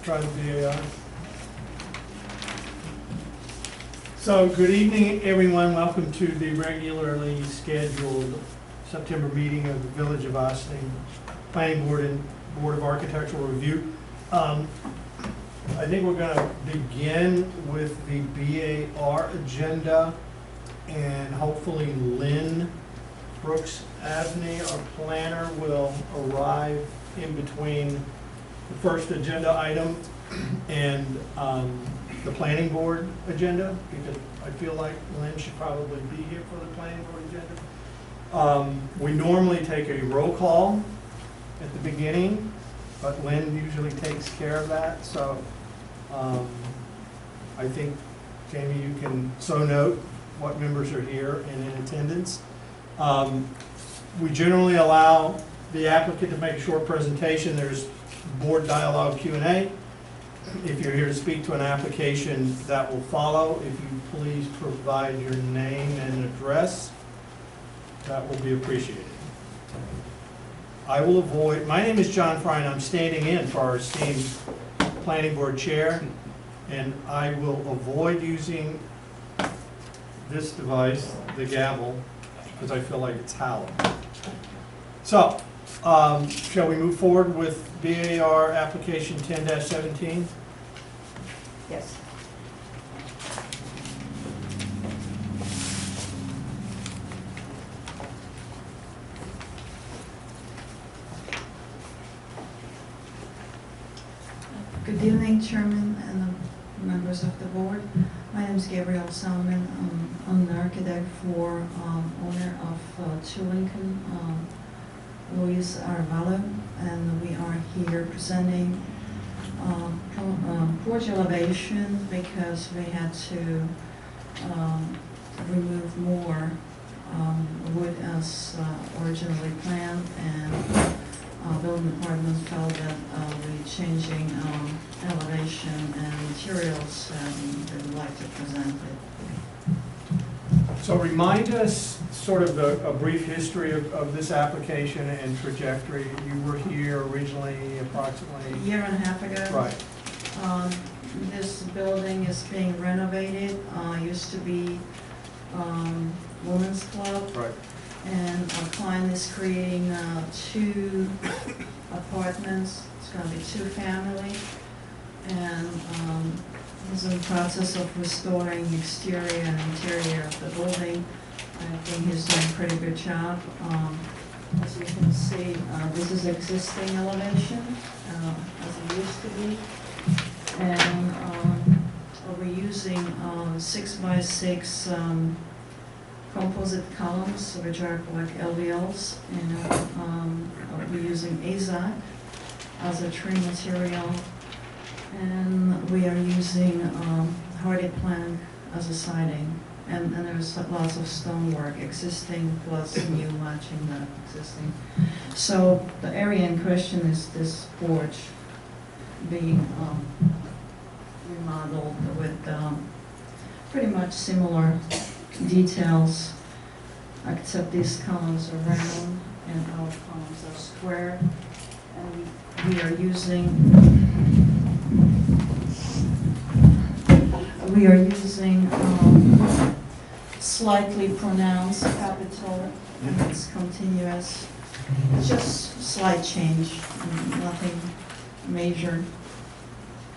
Try the VAR. So, good evening, everyone. Welcome to the regularly scheduled September meeting of the Village of Ossining Planning Board and Board of Architectural Review. I think we're going to begin with the BAR agenda, and hopefully Lynn Brooks Avney, our planner, will arrive in between the first agenda item and the planning board agenda, because I feel like Lynn should probably be here for the planning board agenda. We normally take a roll call at the beginning, but Lynn usually takes care of that, so I think, Jamie, you can so note what members are here and in attendance. We generally allow the applicant to make a short presentation. There's board dialogue Q&A. If you're here to speak to an application, that will follow. If you please provide your name and address, that will be appreciated. I will avoid, my name is John Fry, and I'm standing in for our esteemed planning board chair, and I will avoid using this device, the gavel, because I feel like it's howling. So, shall we move forward with BAR application 10-17? Yes. Good evening, Chairman and the members of the board. My name is Gabrielle Salmon. I'm an architect for owner of 2 Lincoln, Luis Arevalo, and we are here presenting porch elevation because we had to remove more wood as originally planned, and building department felt that we're changing elevation and materials, and they would like to present it. So remind us sort of a brief history of this application and trajectory. You were here originally approximately A year and a half ago. Right. This building is being renovated. Used to be Women's Club. Right. And our client is creating 2 apartments. It's going to be 2 family. And he's in the process of restoring the exterior and interior of the building. I think he's doing a pretty good job. As you can see, this is existing elevation, as it used to be. And we're using 6x6 composite columns, which are like LVLs, and we're using AZAC as a trim material, and we are using hardy plank as a siding, and there's lots of stonework existing plus new matching that existing. So the area in question is this porch being remodeled with pretty much similar details, except these columns are round and our columns are square, and we are using slightly pronounced capital, and it's continuous. It's just slight change, nothing major.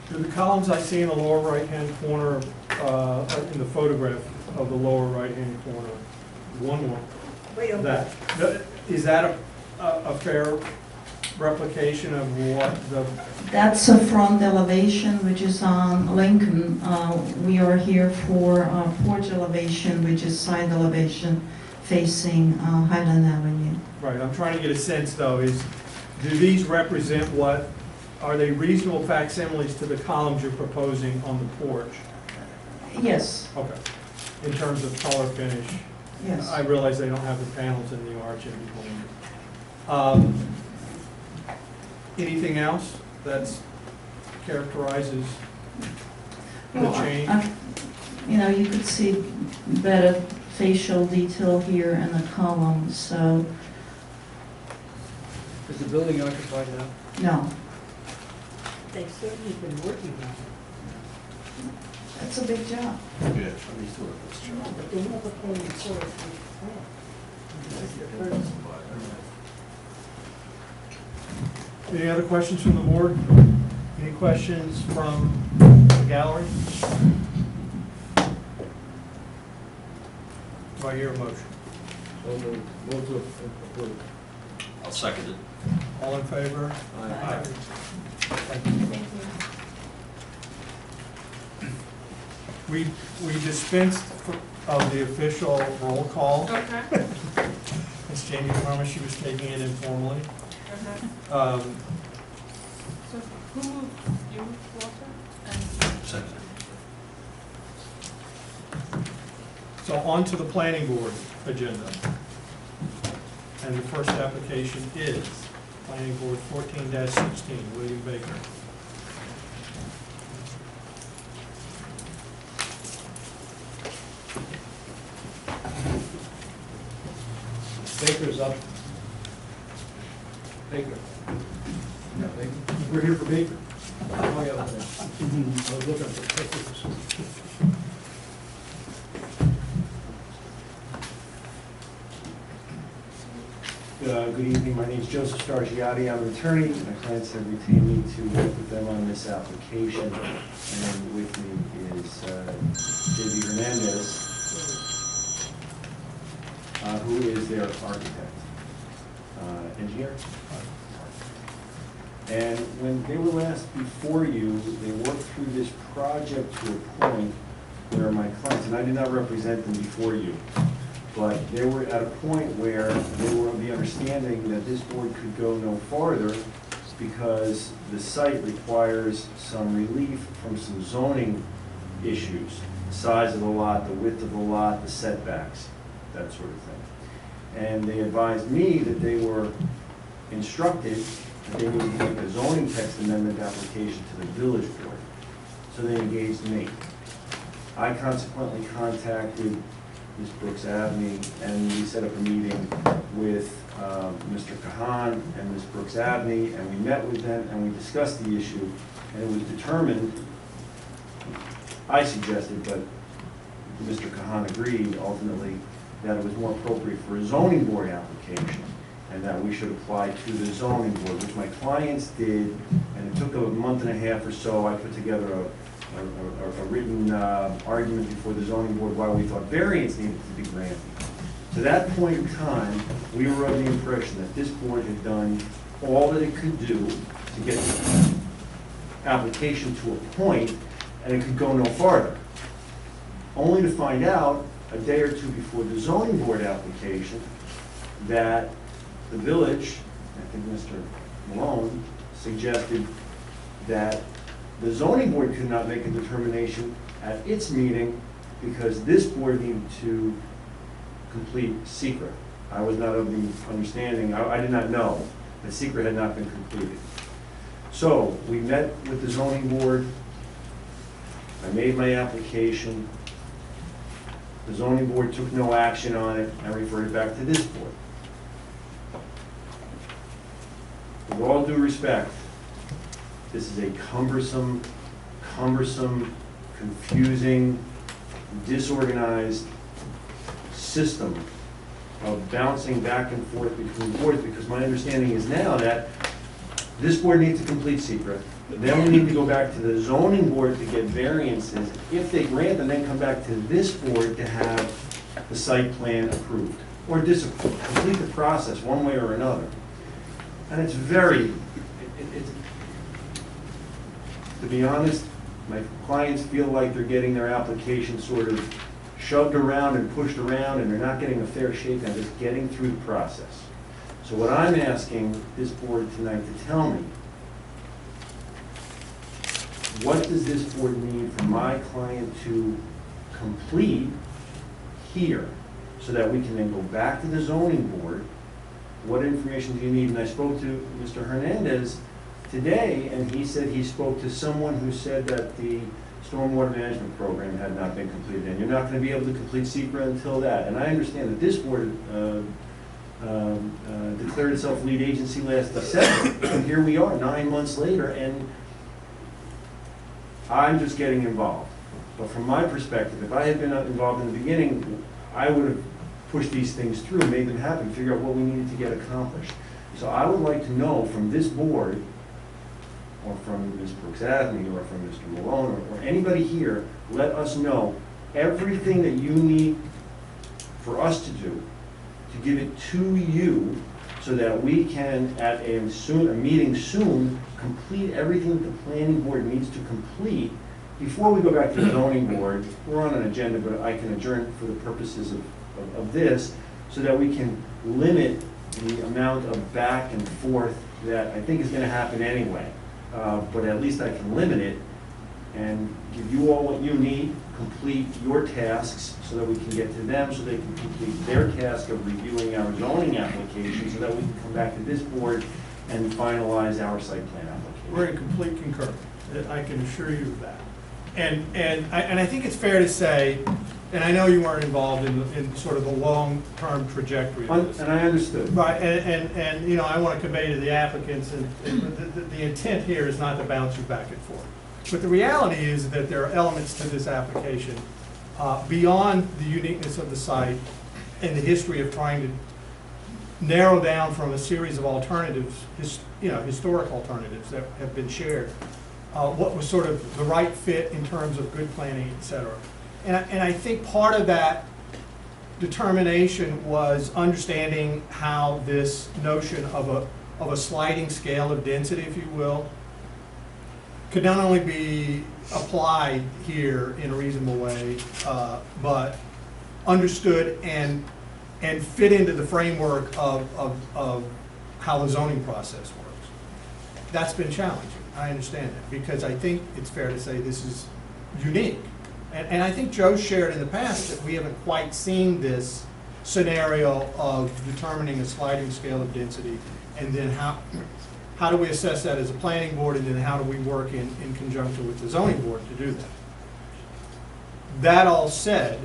Do the columns I see in the lower right-hand corner, in the photograph of the lower right-hand corner, one more, is that a fair replication of what the... That's a front elevation, which is on Lincoln. We are here for porch elevation, which is side elevation facing Highland Avenue. Right, I'm trying to get a sense, though, do these represent what, are they reasonable facsimiles to the columns you're proposing on the porch? Yes. Okay. In terms of color finish? Yes. I realize they don't have the panels in the arch in between. Anything else that characterizes the change? You could see better facial detail here in the column, so Is the building occupied now? no. They've certainly been working on it. That's a big job. Yeah, he's doing a good No, job. but they never came before us with a plan. This is the first. Any other questions from the board? Any questions from the gallery? Do I hear a motion? Move to approve. I'll second it. All in favor? Aye. Thank you. We dispensed of the official roll call. Okay. As Jamie promised, she was taking it informally. Okay. So who moved? You, Walter? And Second. So on to the planning board agenda. And the first application is planning board 14-16, William Baker. Baker's up. Baker. Yeah, Baker. We're here for Baker. Oh, yeah, okay. I was looking for pictures. Good evening, my name is Joseph Stargiotti, I'm an attorney. My clients have retained me to work with them on this application. And with me is J.B. Hernandez, who is their architect, engineer. And when they were last before you, they worked through this project to a point where my clients, and I did not represent them before you, but they were at a point where they were of the understanding that this board could go no farther because the site requires some relief from some zoning issues, the size of the lot, the width of the lot, the setbacks, that sort of thing. And they advised me that they were instructed that they needed to make a zoning text amendment application to the village board. So they engaged me. I consequently contacted Ms. Brooks Abney, and we set up a meeting with Mr. Kahan and Ms. Brooks Abney, and we met with them and we discussed the issue, and it was determined, I suggested, but Mr. Kahan agreed ultimately, that it was more appropriate for a zoning board application, and that we should apply to the zoning board, which my clients did, and it took a month and a half or so. I put together a written argument before the zoning board why we thought variance needed to be granted. To that point in time, we were of the impression that this board had done all that it could do to get the application to a point, and it could go no farther. Only to find out a day or two before the zoning board application that the village, I think Mr. Malone, suggested that the zoning board could not make a determination at its meeting because this board needed to complete secret. I was not of the understanding, I did not know that secret had not been completed. So we met with the zoning board. I made my application. The zoning board took no action on it and referred it back to this board. With all due respect, this is a cumbersome, confusing, disorganized system of bouncing back and forth between boards, because my understanding is now that this board needs to complete secret, then we need to go back to the zoning board to get variances. If they grant them, then come back to this board to have the site plan approved, or disapproved, complete the process one way or another. And it's very, to be honest, my clients feel like they're getting their application sort of shoved around and pushed around, and they're not getting a fair shake on just getting through the process. So what I'm asking this board tonight to tell me, what does this board need for my client to complete here so that we can then go back to the zoning board? What information do you need? And I spoke to Mr. Hernandez today, and he said he spoke to someone who said that the stormwater management program had not been completed, and you're not going to be able to complete SECRA until that. And I understand that this board declared itself lead agency last December, and here we are 9 months later, and I'm just getting involved. But from my perspective, if I had been involved in the beginning, I would have pushed these things through, made them happen, figure out what we needed to get accomplished. So I would like to know from this board, or from Ms. Brooks Adney, or from Mr. Malone, or anybody here, let us know everything that you need for us to do, to give it to you, so that we can, at a meeting soon, complete everything that the planning board needs to complete before we go back to the zoning board. We're on an agenda, but I can adjourn for the purposes of this, so that we can limit the amount of back and forth that I think is gonna happen anyway. But at least I can limit it and give you all what you need, complete your tasks so that we can get to them, so they can complete their task of reviewing our zoning application, so that we can come back to this board and finalize our site plan application. We're in complete concurrence, I can assure you of that. And I think it's fair to say, and I know you weren't involved in sort of the long-term trajectory of this. And I understood. Right, and, you know, I want to convey to the applicants, and the intent here is not to bounce you back and forth. But the reality is that there are elements to this application beyond the uniqueness of the site and the history of trying to narrow down from a series of alternatives, historic alternatives that have been shared, what was sort of the right fit in terms of good planning, et cetera. And I think part of that determination was understanding how this notion of a sliding scale of density, if you will, could not only be applied here in a reasonable way, but understood and fit into the framework of how the zoning process works. That's been challenging, I understand that, because I think it's fair to say this is unique. And I think Joe shared in the past that we haven't quite seen this scenario of determining a sliding scale of density, and then how do we assess that as a planning board, and then how do we work in conjunction with the zoning board to do that? That all said,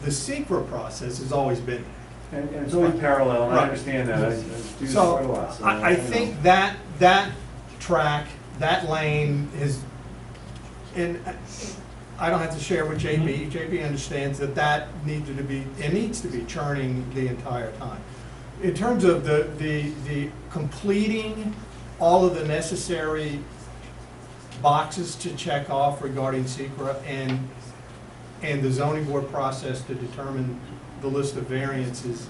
the SECRA process has always been there. And it's always parallel, and I Right. understand that. I do this So, quite a lot. So I you know. think that track, that lane is, and I don't have to share with JP. JP understands that needs to be churning the entire time. In terms of the completing all of the necessary boxes to check off regarding SECRA and the zoning board process to determine the list of variances,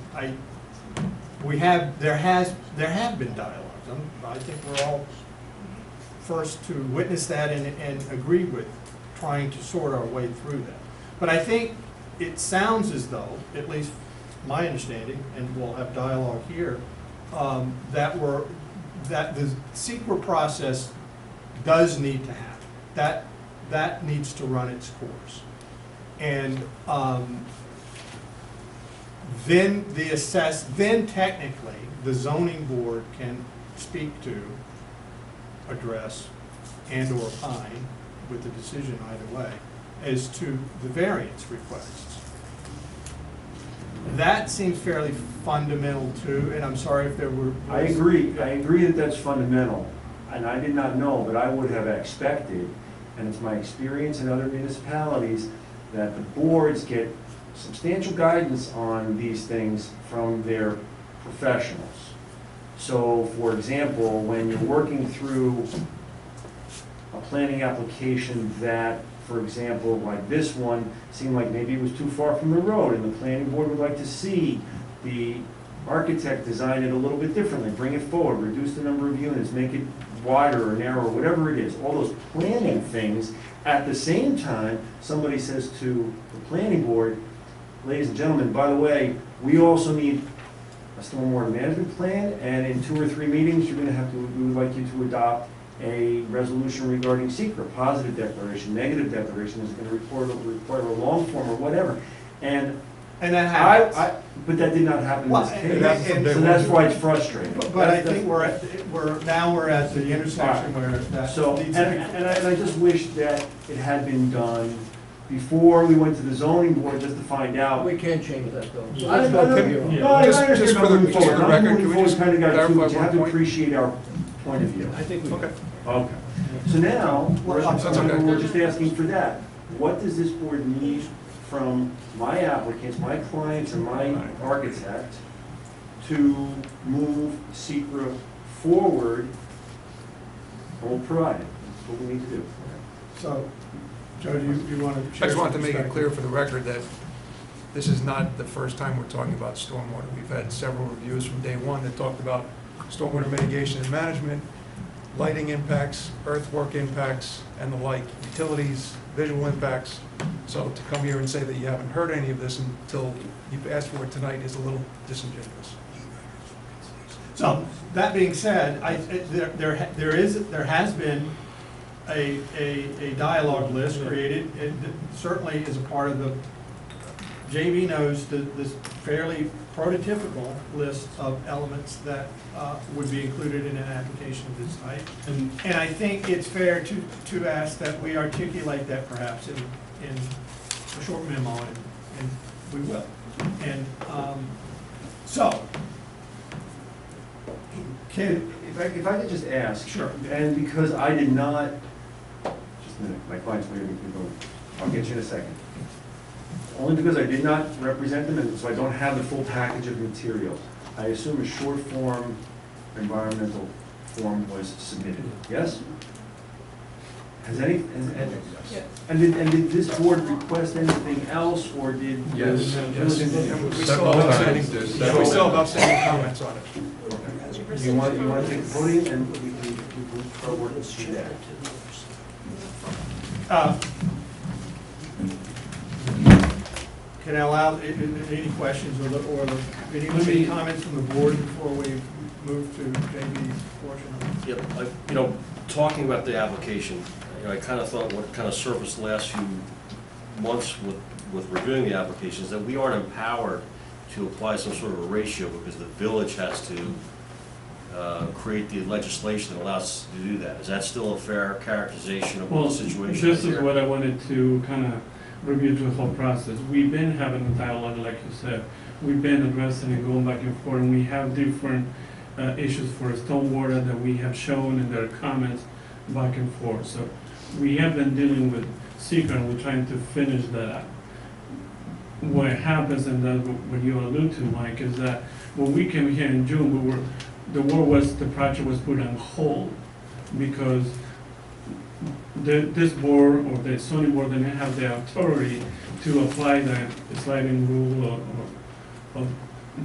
there have been dialogues. I think we're all first to witness that and agree with trying to sort our way through that. But I think it sounds as though, at least my understanding, and we'll have dialogue here, that the SECRA process does need to happen. That needs to run its course. And then technically, the zoning board can speak to, address, and/or opine with the decision either way as to the variance requests. That seems fairly fundamental too, and I'm sorry if there were. I agree that that's fundamental, and I did not know, but I would have expected, and it's my experience in other municipalities, that the boards get substantial guidance on these things from their professionals. So, for example, when you're working through a planning application that, for example, like this one, seemed like maybe it was too far from the road, and the planning board would like to see the architect design it a little bit differently, bring it forward, reduce the number of units, make it wider or narrower, whatever it is, all those planning things. At the same time, somebody says to the planning board, ladies and gentlemen, by the way, we also need a stormwater management plan, and in 2 or 3 meetings, we would like you to adopt a resolution regarding SECRA, positive declaration, negative declaration, is going to require a long form or whatever. And that happens. but that did not happen in Well, this and- case, so that's why it's frustrating. But I think we're at the intersection where that So, needs and to I just wish that it had been done before we went to the zoning board, just to find out. We can't change that though. So I let's don't- go continue on. No, I Just understand for the- moving just for forward. the I'm record, moving can we forward, just kind of got to, clarify but you have one to point? appreciate our point of view. I think we. Okay. Okay. So now, Well, that's okay. we're just asking for that. What does this board need from my applicants, my clients, and my architect to move SECR forward? And we'll provide it. That's what we need to do. So, Joe, do you want to I share just some wanted to make it perspective? clear for the record that this is not the first time we're talking about stormwater. We've had several reviews from day one that talked about stormwater mitigation and management, lighting impacts, earthwork impacts, and the like, utilities, visual impacts. So to come here and say that you haven't heard any of this until you've asked for it tonight is a little disingenuous. So, that being said, there has been a dialogue list created. It certainly is a part of the, JV knows this fairly prototypical list of elements that would be included in an application of this type. And I think it's fair to ask that we articulate that perhaps in a short memo, and we will. And so, can, If I could just ask. Sure. And because I did not, just a minute, my client's waiting for me to go. I'll get you in a second. Only because I did not represent them, and so I don't have the full package of materials. I assume a short form environmental form was submitted, yes? Has any, Yes. and did this board request anything else, or did? Yes. Yes. And we still Several have times. outstanding, we still have outstanding comments on it. You want to take the podium, and we'll start working through that. Can I allow any questions or any comments from the board before we move to JV's portion of it? Yep, talking about the application, I kind of thought what kind of surfaced the last few months with reviewing the application is that we aren't empowered to apply some sort of a ratio because the village has to create the legislation that allows us to do that. Is that still a fair characterization of what Well, the situation this is is here? what I wanted to kind of review through the whole process. We've been having a dialogue, like you said. We've been addressing and going back and forth, and we have different issues for stormwater that we have shown in their comments back and forth. So we have been dealing with SECR, and we're trying to finish that up. What happens, and that's what you allude to, Mike, is that when we came here in June, the project was put on hold because this board or the zoning board didn't have the authority to apply the sliding rule of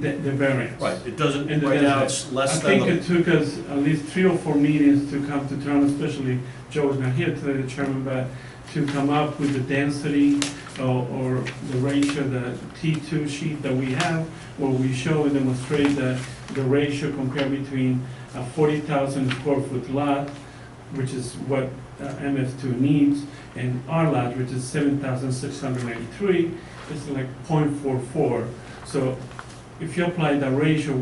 the variance. Right, it doesn't, And right now, it's I less think than it took us at least 3 or 4 meetings to come to terms, especially Joe's not here today, the chairman, but to come up with the density or the ratio, the T2 sheet that we have, where we show and demonstrate the ratio compared between a 40,000 square foot lot, which is what MS2 needs, and our lot, which is 7,683, it's like 0.44. So if you apply that ratio,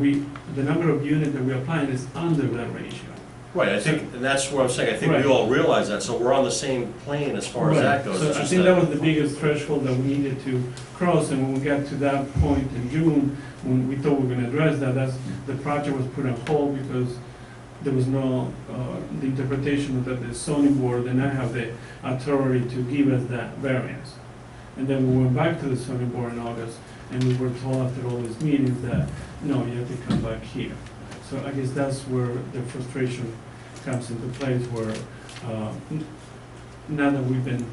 the number of units that we're applying is under that ratio. right, I think, and that's what I'm saying, I think Right. we all realize that, so we're on the same plane as far as that goes. So It's I just think that was the biggest threshold that we needed to cross, and when we got to that point in June, when we thought we were gonna address that, the project was put on hold because there was no, the interpretation that the zoning board did not have the authority to give us that variance. And then we went back to the zoning board in August, and we were told after all these meetings that, no, you have to come back here. So I guess that's where the frustration comes into place, where, now that we've been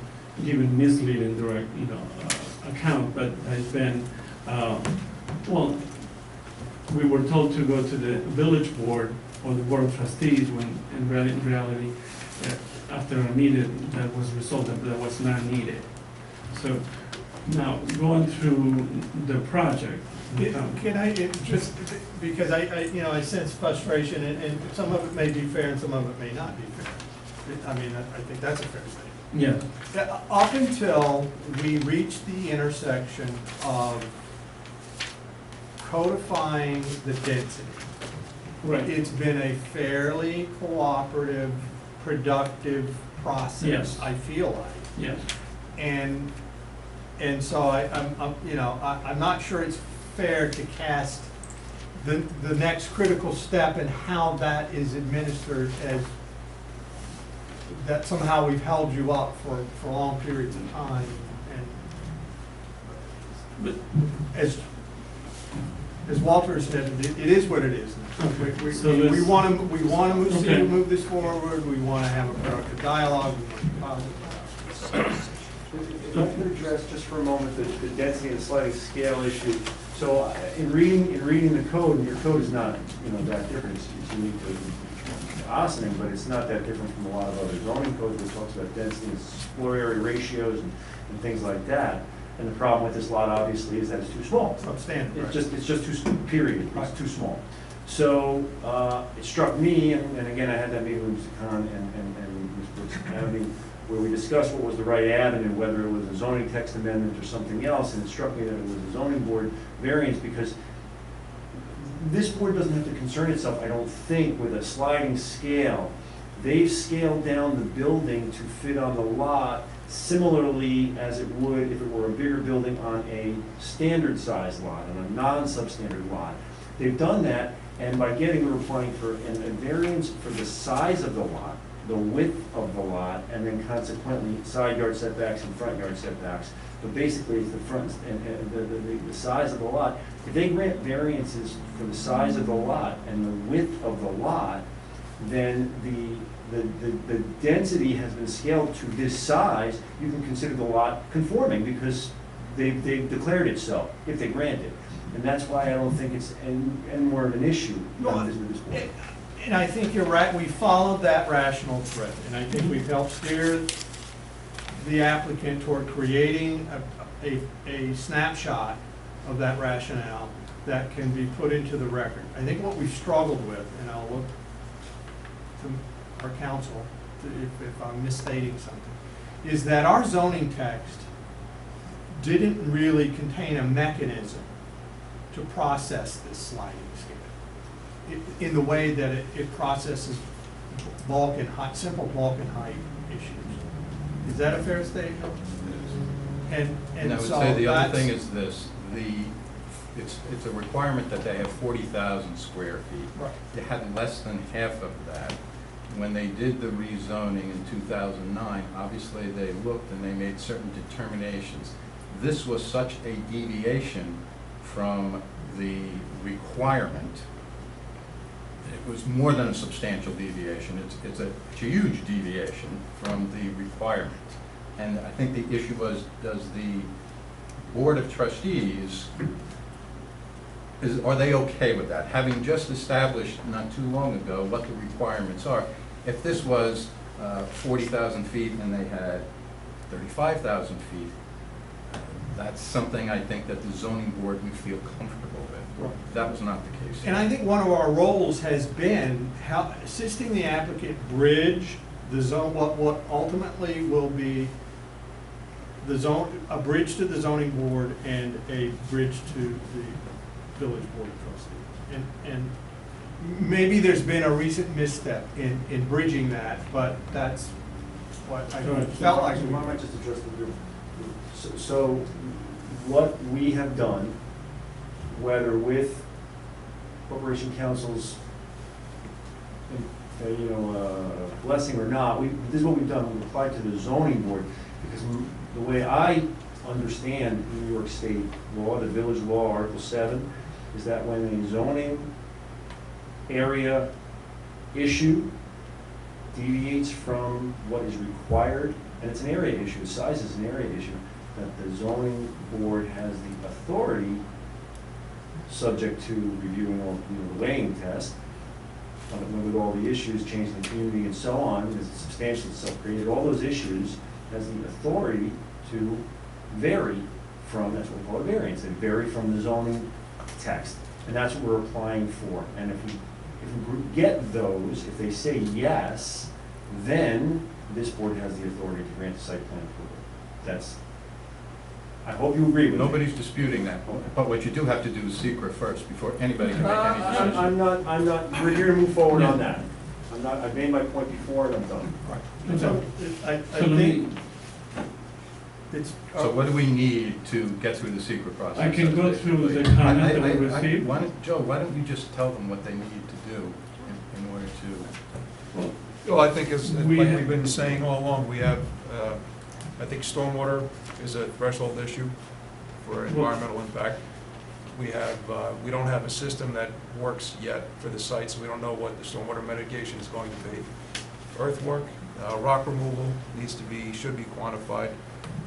given misleading direct, account, but it's been, well, we were told to go to the village board or the board of trustees when in reality, after a meeting that was resolved, that was not needed. So now, going through the project. Can I just, because I sense frustration, and some of it may be fair and some of it may not be fair. I mean, I think that's a fair statement. Yeah, Up until we reach the intersection of codifying the density, right, it's been a fairly cooperative, productive process, Yes. I feel like. yes. And so I'm not sure it's fair to cast the next critical step and how that is administered, as that somehow we've held you up for long periods of time. But- And as Walter said, it is what it is. So We let's- want to see Okay. you move this forward, we want to have a productive dialogue, we want to be positive. If I could address just for a moment the density and sliding scale issue. So in reading the code, and your code is not, that different, it's unique to Austining, but it's not that different from a lot of other zoning codes that talks about density and floor area ratios and things like that. And the problem with this lot obviously is that it's too small. It's substandard, right? It's just too, period, Right. it's too small. So, it struck me, and again, I had that meeting with Mr. Khan and Ms. Brooks County, where we discussed what was the right avenue, whether it was a zoning text amendment or something else, and it struck me that it was a zoning board variance, because this board doesn't have to concern itself, I don't think, with a sliding scale. They've scaled down the building to fit on the lot similarly as it would if it were a bigger building on a standard size lot, on a non-substandard lot. They've done that, and by getting, we're applying for a variance for the size of the lot, the width of the lot, and then consequently side yard setbacks and front yard setbacks. But basically, it's the front and the size of the lot. If they grant variances for the size of the lot and the width of the lot, then the density has been scaled to this size. You can consider the lot conforming because they've declared it so, if they grant it. And that's why I don't think it's any more of an issue with this board. And I think you're right, we followed that rational thread, and I think we've helped steer the applicant toward creating a snapshot of that rationale that can be put into the record. I think what we've struggled with, and I'll look to our counsel if I'm misstating something, is that our zoning text didn't really contain a mechanism to process this sliding scale in the way that it processes bulk and height, simple bulk and height issues. Is that a fair statement? And And I would so say the other that's- thing is this, it's a requirement that they have 40,000 square feet. Right. They had less than half of that. When they did the rezoning in 2009, obviously they looked and they made certain determinations. This was such a deviation from the requirement. It was more than a substantial deviation. It's a huge deviation from the requirement. And I think the issue was, does the Board of Trustees, are they okay with that? Having just established not too long ago what the requirements are. If this was 40,000 feet and they had 35,000 feet, that's something I think that the zoning board would feel comfortable with. That was not the case. And I think one of our roles has been assisting the applicant bridge the zone, what ultimately will be the zone, a bridge to the zoning board and a bridge to the village board of trustees. And maybe there's been a recent misstep in bridging that, but that's what I felt like. So why don't I just address the group? So what we have done, whether with Corporation Council's blessing or not, this is what we've done. We've applied to the zoning board because the way I understand New York State law, the village law, Article 7, is that when a zoning area issue deviates from what is required, and it's an area issue, the size is an area issue, that the zoning board has the authority, subject to reviewing all the weighing test, with all the issues, changing the community and so on, because it's substantially self-created, all those issues, has the authority to vary from, that's what we call a variance, they vary from the zoning text. And that's what we're applying for. And if we get those, if they say yes, then this board has the authority to grant the site plan approval. That's, I hope you agree with me. Nobody's disputing that, but what you do have to do is secret first before anybody can make any decision. I'm not, we're here to move forward on that. I've made my point before and I'm done. So I So let me, think, It's, So what do we need to get through the secret process? I can go through the I- comment that I- we I- received. Joe, why don't you just tell them what they need to do in order to? Well, I think as, like We- we've been saying all along, we have, I think stormwater is a threshold issue for environmental impact. We have, we don't have a system that works yet for the site, so we don't know what the stormwater mitigation is going to be. Earthwork, rock removal needs to be, should be quantified.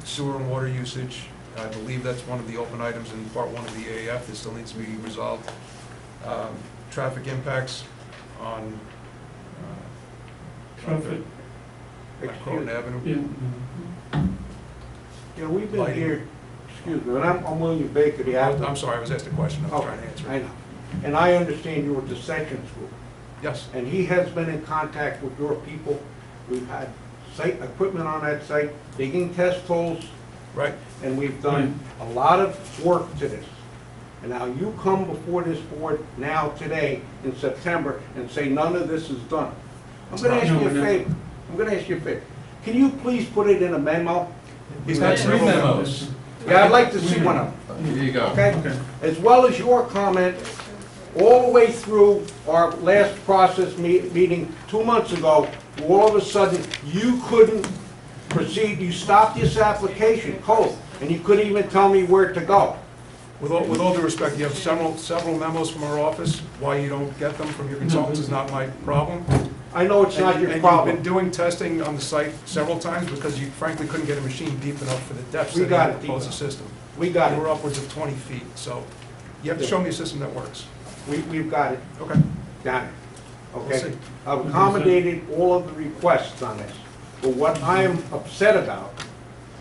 Sewer and water usage, I believe that's one of the open items in part one of the EAF that still needs to be resolved. Traffic impacts on Traffic, Croton Avenue. yeah. You know, we've been Lighting. here, excuse me, and I'm William Baker, the applicant. I'm sorry, I was asked a question, I was Oh, trying to answer I it. know. And I understand you were at the Section School, Yes, and he has been in contact with your people. We've had site equipment on that site, digging test holes, right. and we've done a lot of work to this. And now you come before this board now, today, in September, and say none of this is done. I'm gonna ask you a favor. I'm gonna ask you a favor. Can you please put it in a memo? He's got Three several memos. memos. Yeah, I'd like to see one of them, Here you go. okay? Okay. As well as your comment, all the way through our last process meeting 2 months ago, all of a sudden, you couldn't proceed, you stopped this application cold, and you couldn't even tell me where to go. With all due respect, you have several memos from our office. Why you don't get them from your consultants is not my problem. I know it's not And- your And problem. you've been doing testing on the site several times because you frankly couldn't get a machine deep enough for the depths We that got you it deep propose a enough. system. We got You were it. upwards of 20 feet, so you have to show me a system that works. We've got it. Okay, Got it. we'll Okay? see. I've accommodated all of the requests on this. But what I am upset about,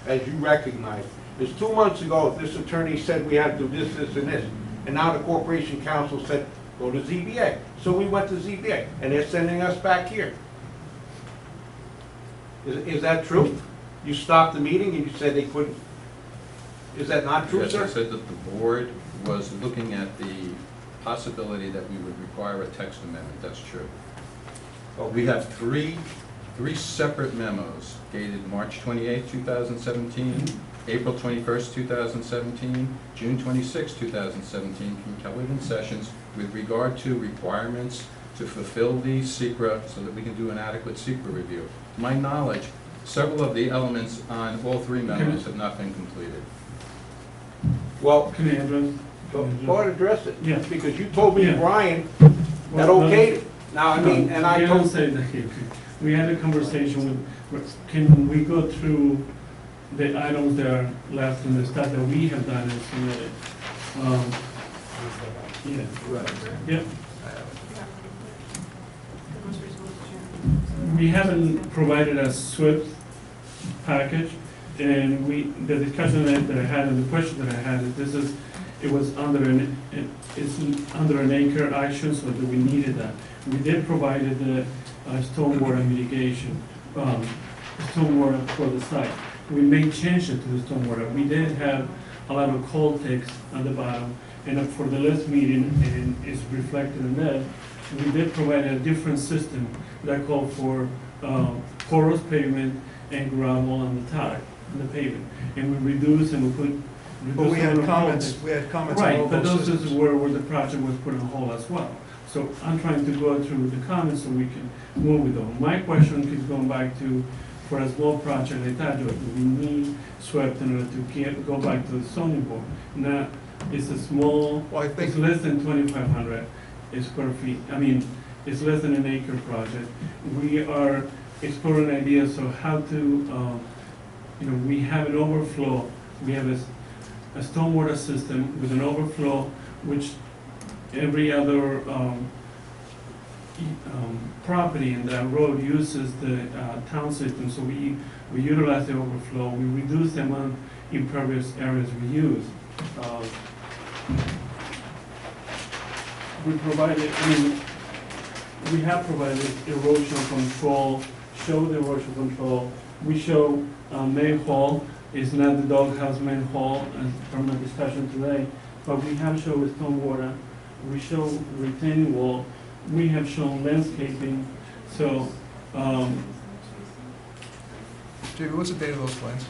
as you recognize, is 2 months ago, this attorney said we had to do this, this, and this. And now the Corporation Council said, go to ZBA. So we went to ZBA, and they're sending us back here. Is that true? You stopped the meeting and you said they couldn't. Is that not true, Yes, I sir? said that the board was looking at the possibility that we would require a text amendment, that's true. We have three separate memos dated March 28, 2017, April 21st, 2017, June 26, 2017, from Kelvin Sessions with regard to requirements to fulfill the SECRA so that we can do an adequate SECRA review. To my knowledge, several of the elements on all three memos have not been completed. Well, Can I address? go ahead, address it. Yes. Because you told me, Yeah. Brian, that Well, okayed it. Now, I mean, and I You don't told, say that here. We had a conversation with, can we go through the items that are left in the stuff that we have done and submitted? Yeah, yeah. We haven't provided a SWIFT package, and the discussion that I had and the question that I had, it was under it's under an anchor action, so that we needed that. We did provide the stormwater mitigation, stormwater for the site. We made changes to the stormwater. We did have a lot of cold takes at the bottom, and for the last meeting, and it's reflected in that, we did provide a different system that called for porous pavement and gravel on the top, on the pavement. And we reduced and we put. But we reduced had some of the comments, cold takes. we had comments on all Right, but those those is systems. where the project was put on hold as well. So I'm trying to go through the comments so we can move with them. My question keeps going back to, for a small project like that, do we need SWIFT in order to go back to the zoning board? Now, it's a small, Well, I it's think, less than 2,500 square feet. I mean, it's less than an acre project. We are exploring ideas of how to, we have an overflow. We have a stormwater system with an overflow, which every other property in that road uses the town system. So we utilize the overflow. We reduce the amount impervious areas we use. We provided, we have provided erosion control, show the erosion control. We show manhole, it's not the doghouse manhole as from the discussion today, but we have shown with stormwater. We show retaining wall. We have shown landscaping. So, Jamie, what's the date of those plans?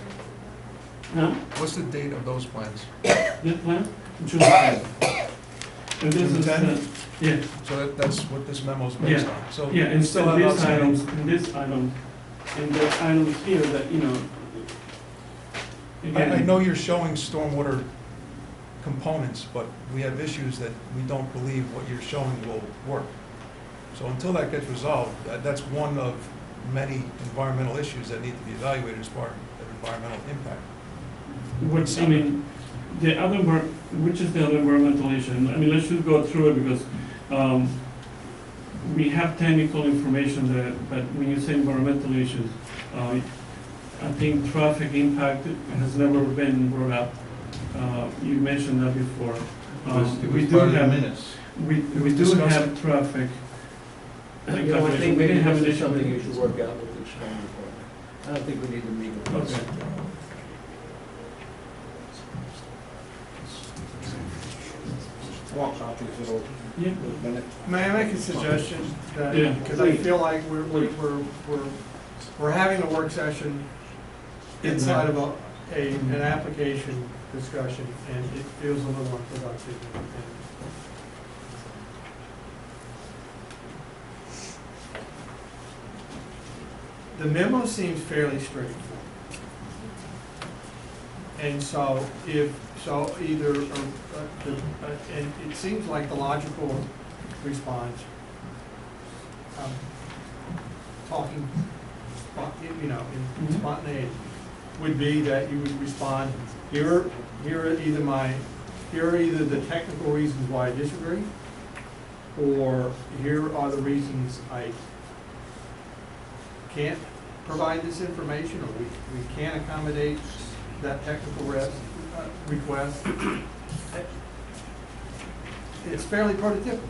Huh? What's the date of those plans? This plan, June 10th. And this June is, 10th? yeah, So that's what this memo's based Yeah. on. So yeah, we and still so have these outstanding- items, and this item, and the items here that, you know. I again, know you're showing stormwater components, but we have issues that we don't believe what you're showing will work. So until that gets resolved, that's one of many environmental issues that need to be evaluated as part of environmental impact. Which, I mean, the other, which is the other environmental issue? I mean, let's just go through it because we have technical information that, but when you say environmental issues, I think traffic impact has never been brought up. You mentioned that before. We do have minutes. We do discussed have traffic. You know, I think We maybe didn't have this an is issue something with- you should work out with the storm department. I don't think we need to meet with this. Okay. Walk copies of those Yeah. minutes. May I make a suggestion? That- Yeah. Because I feel like we're having a work session inside of an application discussion, and it feels a little unproductive. The memo seems fairly straightforward. And so and it seems like the logical response, talking, in spontaneity, would be that you would respond, here are either the technical reasons why I disagree, or here are the reasons I can't provide this information, or we can't accommodate that technical request. It's fairly prototypical.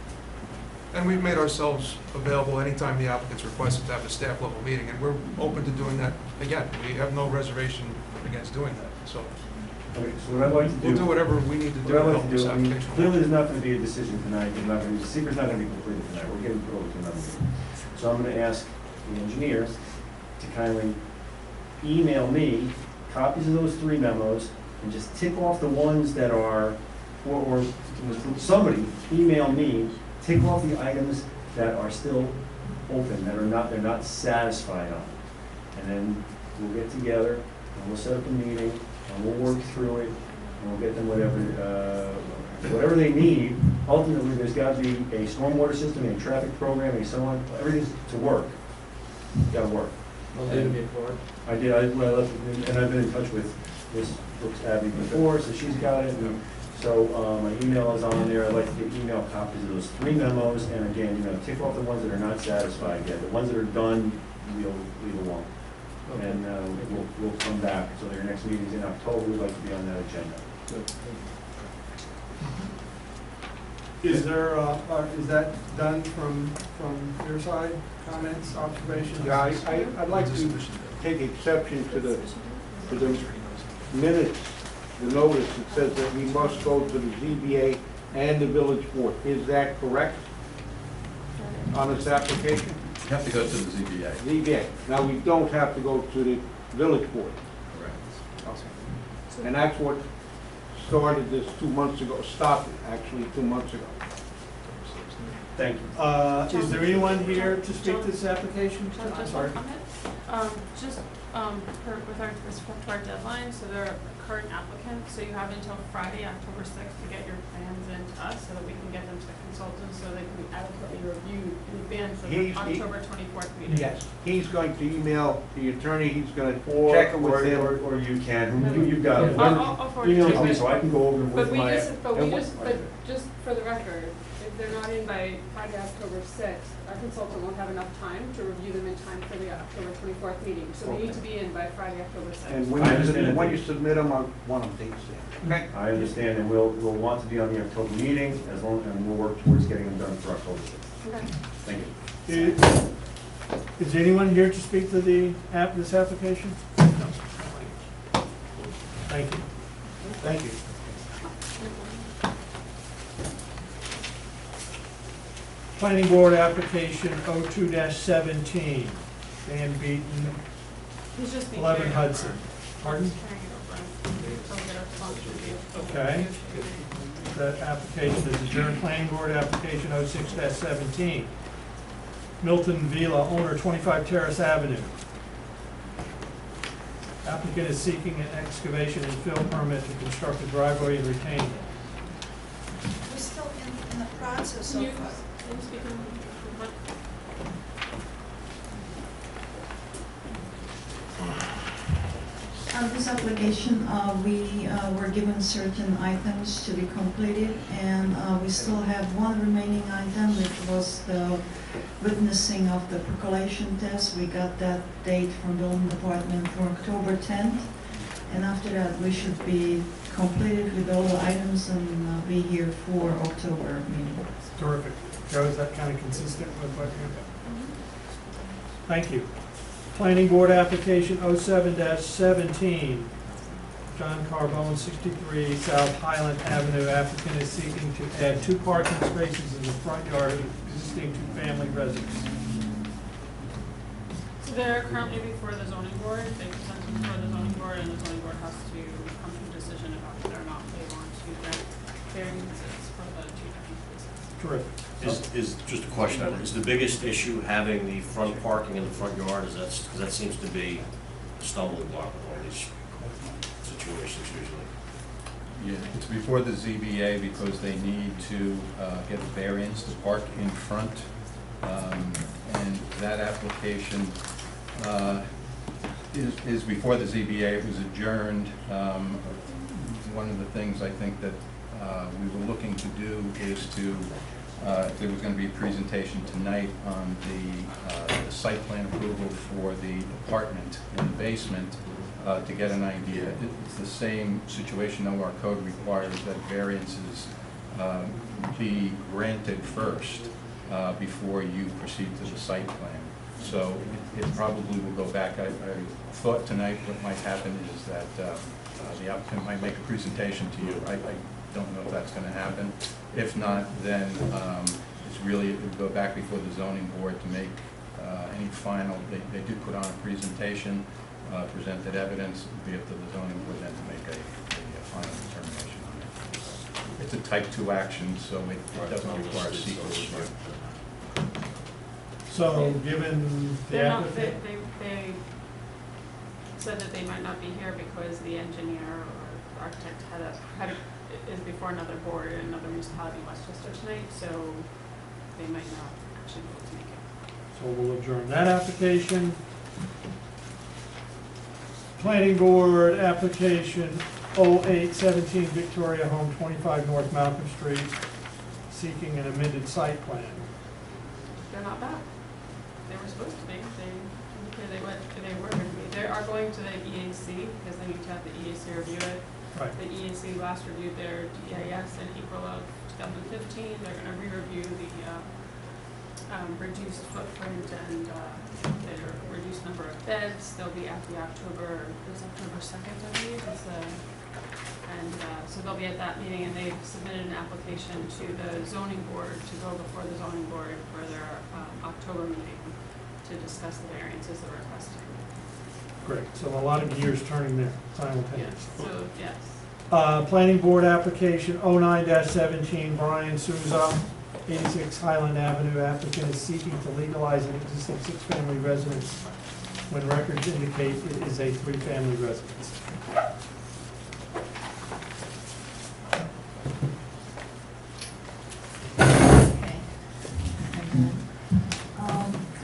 And we've made ourselves available anytime the applicants requested to have a staff level meeting, and we're open to doing that again. We have no reservation against doing that, so Okay, so what I'd like to do. we'll do whatever we need to do What to I'd help like to this do, I mean, application. clearly there's not gonna be a decision tonight, the secret's not gonna be completed tonight, we're getting put over to another meeting. So I'm gonna ask the engineer to kindly email me copies of those 3 memos and just tick off the ones that are, or somebody email me, tick off the items that are still open, they're not satisfied on. And then we'll get together and we'll set up a meeting and we'll work through it and we'll get them whatever they need. Ultimately, there's got to be a stormwater system, a traffic program, a so on, everything's to work. Got to work. I'll leave it for it. I did, and I've been in touch with Ms. Brooks Abbey before, so she's got it. And so my email is on there. I'd like to get email copies of those 3 memos. And again, tick off the ones that are not satisfied yet. The ones that are done, we'll leave alone. And we'll come back. So your next meeting's in October. We'd like to be on that agenda. Good. Is there, is that done from your side? Comments, observations? Yeah, I'd like to take exception to the minutes, the notice that says that we must go to the ZBA and the village board. Is that correct on this application? You have to go to the ZBA. ZBA. Now, we don't have to go to the village board. Correct. And that's what started this 2 months ago, stopped it actually 2 months ago. Thank you. Is there anyone here to speak to this application? Just I'm one sorry. comment. With respect to our deadline, so they're a current applicant, so you have until Friday, October 6th, to get your plans in to us so that we can get them to the consultants so they can adequately review in advance of the He- October 24th meeting. Yes, he's going to email the attorney, he's going to check it with him. Or you can, you've got it. I'll forward it to Email you. me so I can go over with my. But just for the record, if they're not in by Friday, October 6th, our consultant won't have enough time to review them in time for the October 24th meeting. So they need to be in by Friday, October 6th. And I understand. when you submit them, I want them dates in. Okay? I understand, and we'll want to be on the October meeting, and we'll work towards getting them done for October 6th. Okay. Thank you. Is anyone here to speak to this application? No. Thank you. Thank you. Planning Board application 02-17, Dan Beaton, He's just being 11 carried Hudson. over. Pardon? He's carrying it over. until we get our sponsor review. Okay. That application is adjourned. Planning Board application 06-17. Milton Vila, owner 25 Terrace Avenue. Applicant is seeking an excavation and fill permit to construct a driveway and retaining wall. We're still in the process Can you, of, can you speak in front? On this application, we were given certain items to be completed, and we still have one remaining item, which was the witnessing of the percolation test. We got that date from building department for October 10th, and after that, we should be completed with all the items and be here for October meeting. Terrific. Joe, is that kind of consistent with what you? Thank you. Planning Board application 07-17. John Carbone, 63 South Highland Avenue. Applicant is seeking to add 2 parking spaces in the front yard of existing 2-family residence. So they're currently before the zoning board, they present them before the zoning board, and the zoning board has to come to a decision about whether or not they want to grant variances for the 2 different spaces. Terrific. Is, just a question, is the biggest issue having the front parking in the front yard? Is that, because that seems to be a stumbling block in all these situations usually. Yeah, it's before the ZBA because they need to get a variance to park in front. And that application is before the ZBA. It was adjourned. One of the things I think that we were looking to do is to, there was going to be a presentation tonight on the site plan approval for the apartment in the basement to get an idea. It's the same situation, though our code requires that variances be granted first before you proceed to the site plan. So it probably will go back. I thought tonight what might happen is that the applicant might make a presentation to you. I don't know if that's going to happen. If not, then it's really, it would go back before the zoning board to make any final, they did put on a presentation, presented evidence, it would be up to the zoning board then to make a final determination on it. It's a type 2 action, so it doesn't require secret review. So, given the They're not, applicant, they said that they might not be here because the engineer or architect is before another board in another municipality in Westchester tonight, so they might not actually be able to make it. so we'll adjourn that application. Planning Board application 08-17 Victoria Home, 25 North Malcolm Street, seeking an amended site plan. They're not back. They were supposed to be. They indicated they were going to be. They are going to the EAC because they need to have the EAC review it. Right. The EAC last reviewed their DAS in April of 2015. They're going to re-review the reduced footprint and their reduced number of beds. They'll be at the October 2nd, I believe. So they'll be at that meeting, and they've submitted an application to the zoning board to go before the zoning board for their October meeting to discuss the variances they're requesting. Great, so a lot of gears turning there simultaneously. So, yes. Planning Board application 09-17 Brian Souza, 86 Highland Avenue. Applicant is seeking to legalize an existing 6-family residence when records indicate it is a 3-family residence. Okay.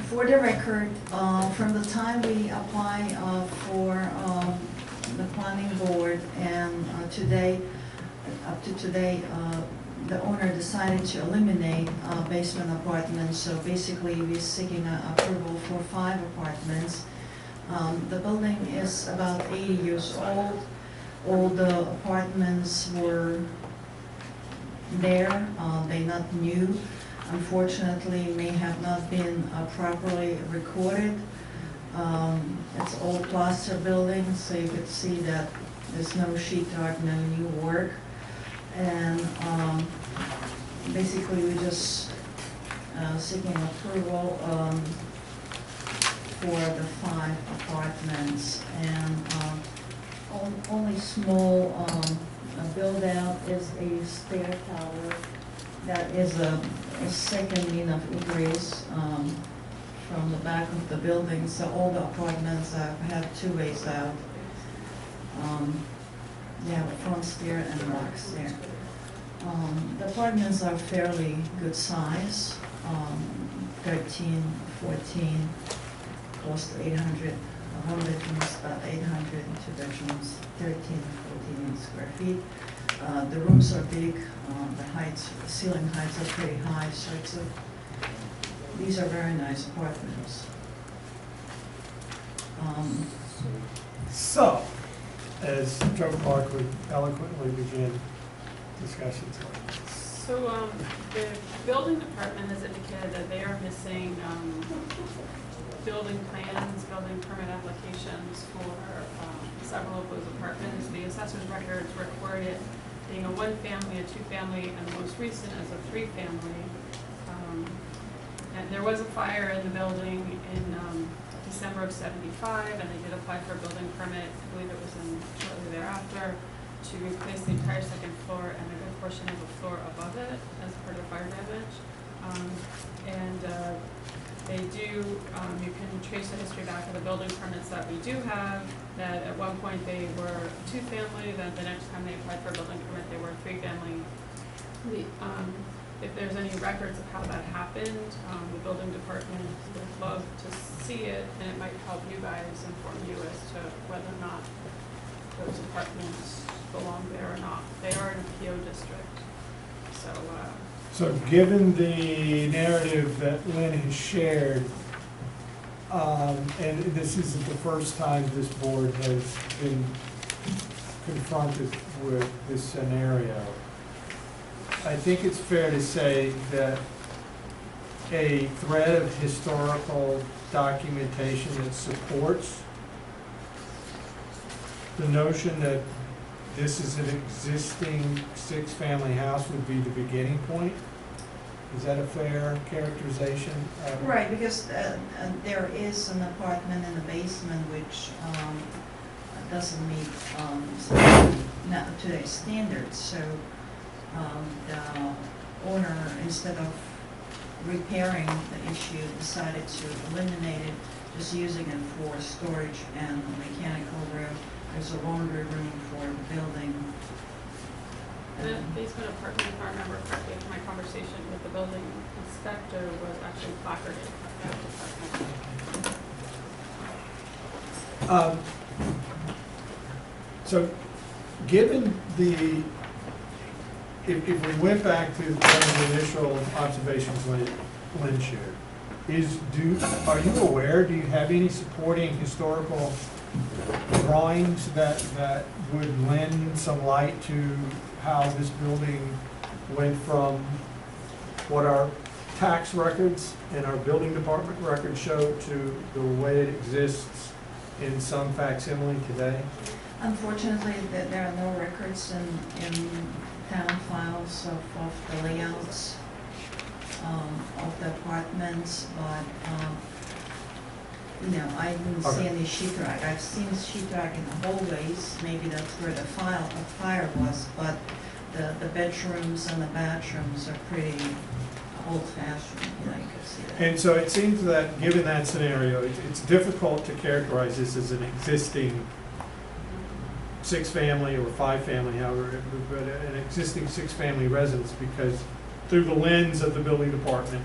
For the record, from the time we apply for the planning board and today, up to today, the owner decided to eliminate basement apartments. So basically, we're seeking approval for 5 apartments. The building is about 80 years old. All the apartments were there, they're not new. Unfortunately, may have not been properly recorded. It's all plaster buildings, so you could see that there's no sheetrock, no new work. And basically, we're just seeking approval for the 5 apartments. And only only small build-out is a stair tower that is a second mean of egress from the back of the building, so all the apartments have two ways out. They have a front stair and a back stair. The apartments are fairly good size, 13, 14, close to 800. One bedroom is about 800, and two bedrooms, 13 or 14 square feet. The rooms are big, the heights, the ceiling heights are pretty high, so these are very nice apartments. So, as Joe Clark would eloquently begin discussions on this. So, the building department has indicated that they are missing, building plans, building permit applications for, several of those apartments. The assessor's records record it being a one-family, a two-family, and the most recent as a three-family. And there was a fire in the building in, December of '75, and they did apply for a building permit, I believe it was in shortly thereafter, to replace the entire second floor and a good portion of the floor above it as part of the fire damage. They do, you can trace the history back of the building permits that we do have, that at one point they were two-family, then the next time they applied for a building permit, they were three-family. If there's any records of how that happened, the building department would love to see it, and it might help you guys inform you as to whether or not those apartments belong there or not. They are in a PO district, so. So given the narrative that Lynn has shared, and this isn't the first time this board has been confronted with this scenario, I think it's fair to say that a thread of historical documentation that supports the notion that this is an existing six-family house would be the beginning point? Is that a fair characterization? Right, because there is an apartment in the basement which doesn't meet not today's standards, so the owner, instead of repairing the issue, decided to eliminate it, just using it for storage and mechanical room. There's a laundry room for the building. The basement apartment, if I remember correctly from my conversation with the building inspector, was actually placarded. So, given the, if we went back to one of the initial observations Lynn shared, are you aware, do you have any supporting historical drawings that would lend some light to how this building went from what our tax records and our building department records show to the way it exists in some facsimile today? Unfortunately, there are no records in town files of the layouts of the apartments, but I didn't see any sheetrock. I've seen sheetrock in the hallways, maybe that's where the fire was, but the bedrooms and the bathrooms are pretty old-fashioned, you can see that. And so it seems that, given that scenario, it's difficult to characterize this as an existing six-family or five-family, however, but an existing six-family residence, because through the lens of the building department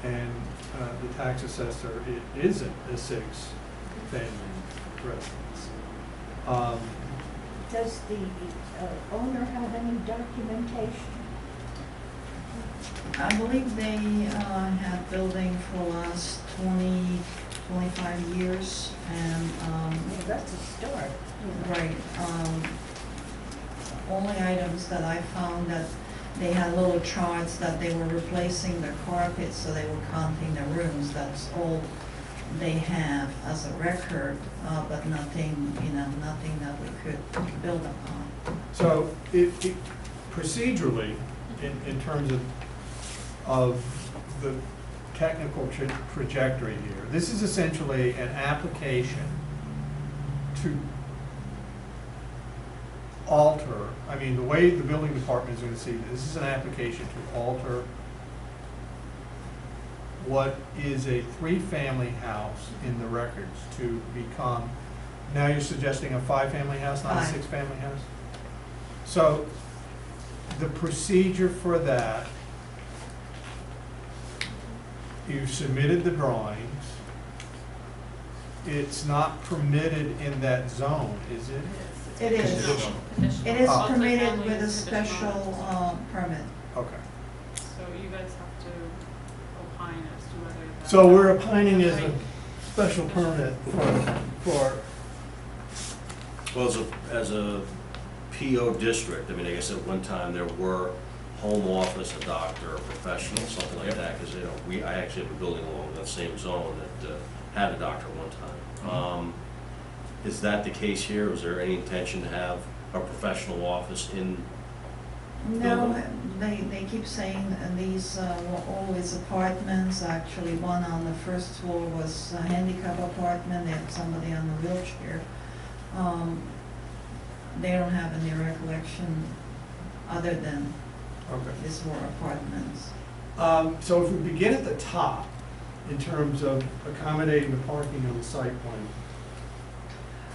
and the tax assessor, it isn't a six-family residence. Does the owner have any documentation? I believe they have building for the last 25 years, and Well, that's a start. right. Only items that I found that they had little charts that they were replacing the carpets, so they were counting the rooms. That's all they have as a record, but nothing, nothing that we could build upon. So procedurally, in terms of the technical trajectory here, this is essentially an application to alter, I mean, the way the building department is gonna see this is an application to alter what is a three-family house in the records to become, now you're suggesting a five-family house, not a Five. six-family house? So, the procedure for that, you submitted the drawings. It's not permitted in that zone, is it? It is. Conditional. It is Ah. permitted Multifamily with a is conditional. special permit. Okay. So you guys have to opine as to whether that. So we're opining as a special permit for, Well, as a PO district, I mean, I guess at one time there were home office, a doctor, a professional, something like that, because, I actually have a building along that same zone that had a doctor at one time. Is that the case here? Was there any intention to have a professional office in? No, they keep saying these were always apartments. Actually, one on the first floor was a handicap apartment. They had somebody on a wheelchair. They don't have any recollection other than okay. these were apartments. So if we begin at the top, in terms of accommodating the parking on the site plan,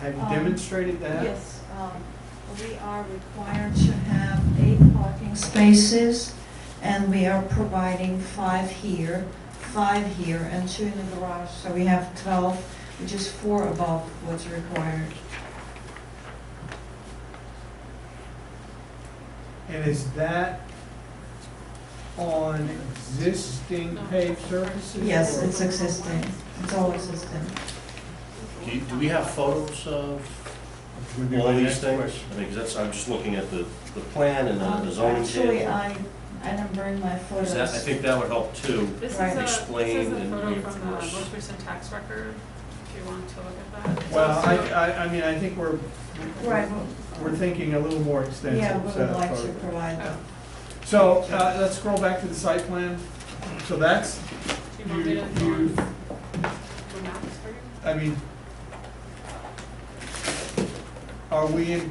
have you demonstrated that? Yes, we are required to have 8 parking spaces, and we are providing 5 here, 5 here, and 2 in the garage. So we have 12, which is 4 above what's required. And is that on existing paved surfaces? Yes, or- it's existing. It's all existing. Do we have photos of Would be all my these next things? question. I mean, 'cause that's, I'm just looking at the plan and the zoning Actually, table. I didn't bring my 'Cause photos. that- I think that would help too. This is Right. a, Explain this is a and photo from the reinforce. most recent tax record, if you want to look at that. It's Well, also- I mean, I think Right. we're thinking a little more extensive Yeah, we set would of like to photos. provide them. So, let's scroll back to the site plan. So that's, Do you want me to draw you, the maps for you? I mean, are we in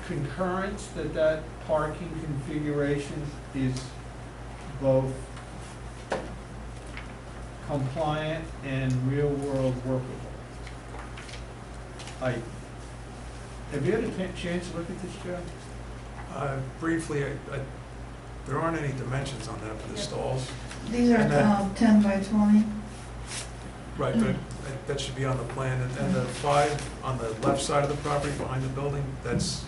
concurrence that that parking configuration is both compliant and real-world workable? Have you had a chance to look at this, Joe? Briefly, there aren't any dimensions on that for the stalls. These are And then- 10 by 20. Right, but that should be on the plan. And the 5 on the left side of the property behind the building, that's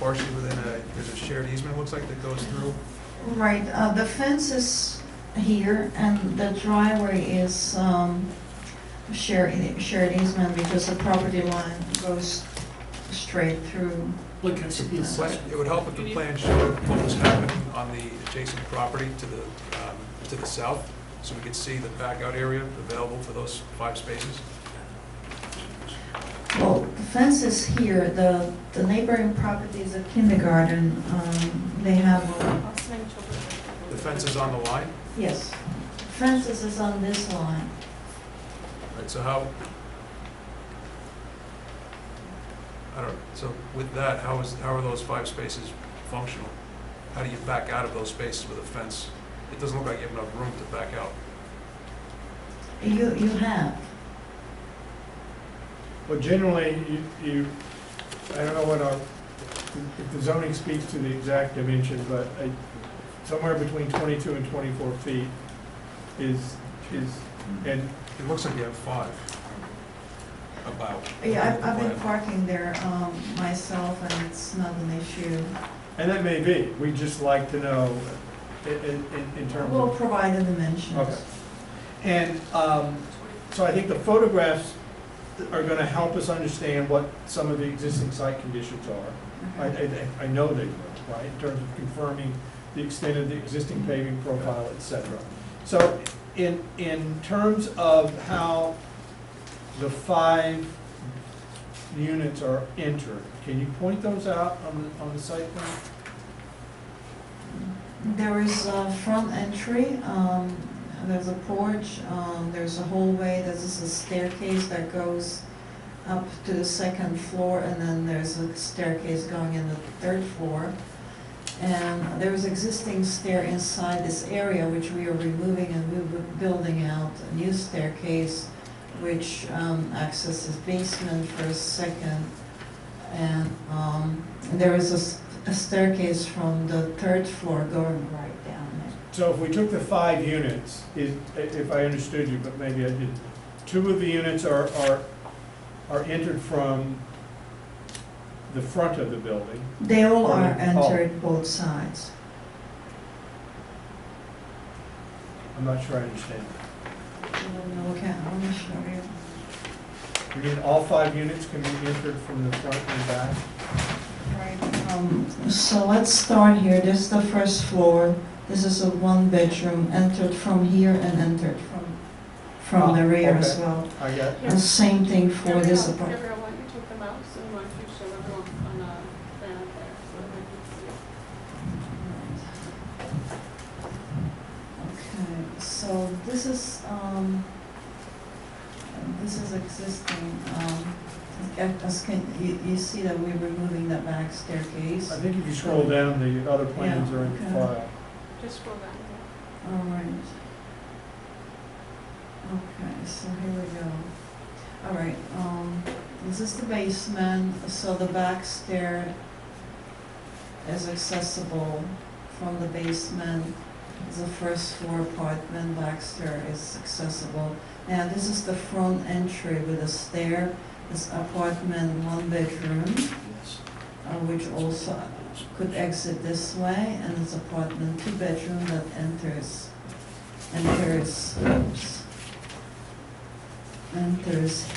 partially within there's a shared easement, it looks like, that goes through. Right, the fence is here, and the driveway is shared easement because the property line goes straight through. Look, it's, But it would help if the plan showed what was happening on the adjacent property to the south, so we could see the back out area available for those 5 spaces. Well, the fence is here, the neighboring property is a kindergarten, they have, I'll send you over The fence is on the line, yes, fence is on this line. right, so how, I don't, so with that, how are those 5 spaces functional? How do you back out of those spaces with a fence? It doesn't look like you have enough room to back out. You have, well, generally, I don't know what if the zoning speaks to the exact dimensions, but somewhere between 22 and 24 feet is, and It looks like you have 5. About. yeah, I've been parking there myself, and it's not an issue. And that may be, we'd just like to know in terms We'll of. provide the dimensions. Okay. And so I think the photographs are gonna help us understand what some of the existing site conditions are. I know they will, right, in terms of confirming the extent of the existing paving profile, et cetera. So in terms of how the 5 units are entered, can you point those out on the site plan? There is a front entry, there's a porch, there's a hallway, there's a staircase that goes up to the second floor, and then there's a staircase going in the third floor. And there is existing stair inside this area, which we are removing, and we're building out a new staircase, which accesses basement first, second, and there is a staircase from the third floor going right down there. So if we took the 5 units, if I understood you, but maybe I didn't, 2 of the units are entered from the front of the building. They all are Oh. entered both sides. I'm not sure I understand. Okay, I want to show you. You mean all 5 units can be entered from the front and back? So let's start here. This is the first floor. This is a 1-bedroom, entered from here and entered from the rear as okay. well. I got, And same thing for this apartment. Gabrielle, why don't you take the mouse and why don't you show everyone on a plan up there so that they can see. Okay, so this is existing. You see that we're removing the back staircase. I think if you scroll down, the other plans Yeah, are in the okay. file. Just scroll down. All right. Okay, so here we go. All right, this is the basement, so the back stair is accessible from the basement. It's a first floor apartment, back stair is accessible. Now, this is the front entry with a stair. This apartment, 1-bedroom, Yes. which also could exit this way, and it's apartment 2-bedroom that enters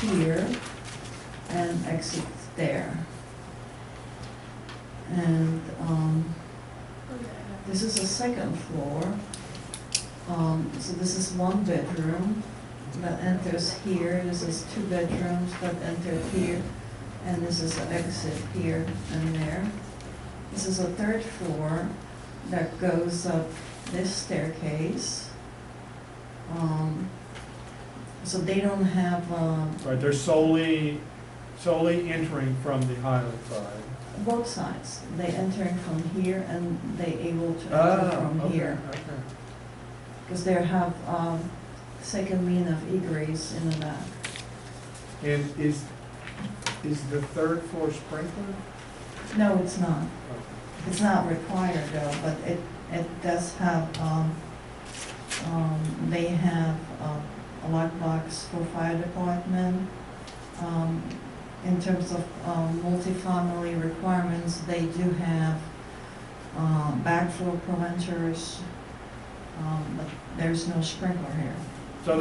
here and exits there. And this is a second floor. So this is 1-bedroom that enters here. This is 2 bedrooms that enter here, and this is an exit here and there. This is a 3rd floor that goes up this staircase. So they don't have, Right, they're solely entering from the Highland side. both sides. They entering from here and they able to enter from okay, here. okay. Because they have second mean of egress in the back. And is the 3rd floor sprinkled? No, it's not. It's not required though, but it does have, they have a lockbox for fire department. In terms of multifamily requirements, they do have backflow preventers, but there's no sprinkler here. So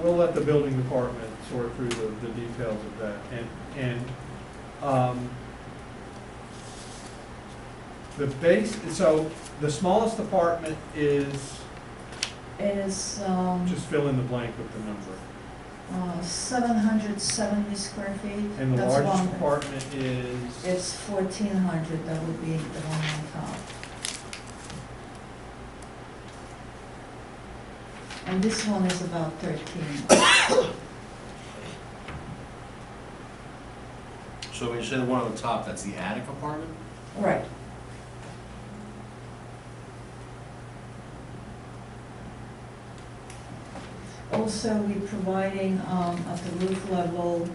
we'll let the building department sort through the details of that. So the smallest apartment is, Is just fill in the blank with the number. 770 square feet. And the That's largest one. apartment is, It's 1,400, that would be the one on top. And this one is about 13. So when you say the one on the top, that's the attic apartment? Right. Also, we're providing at the roof level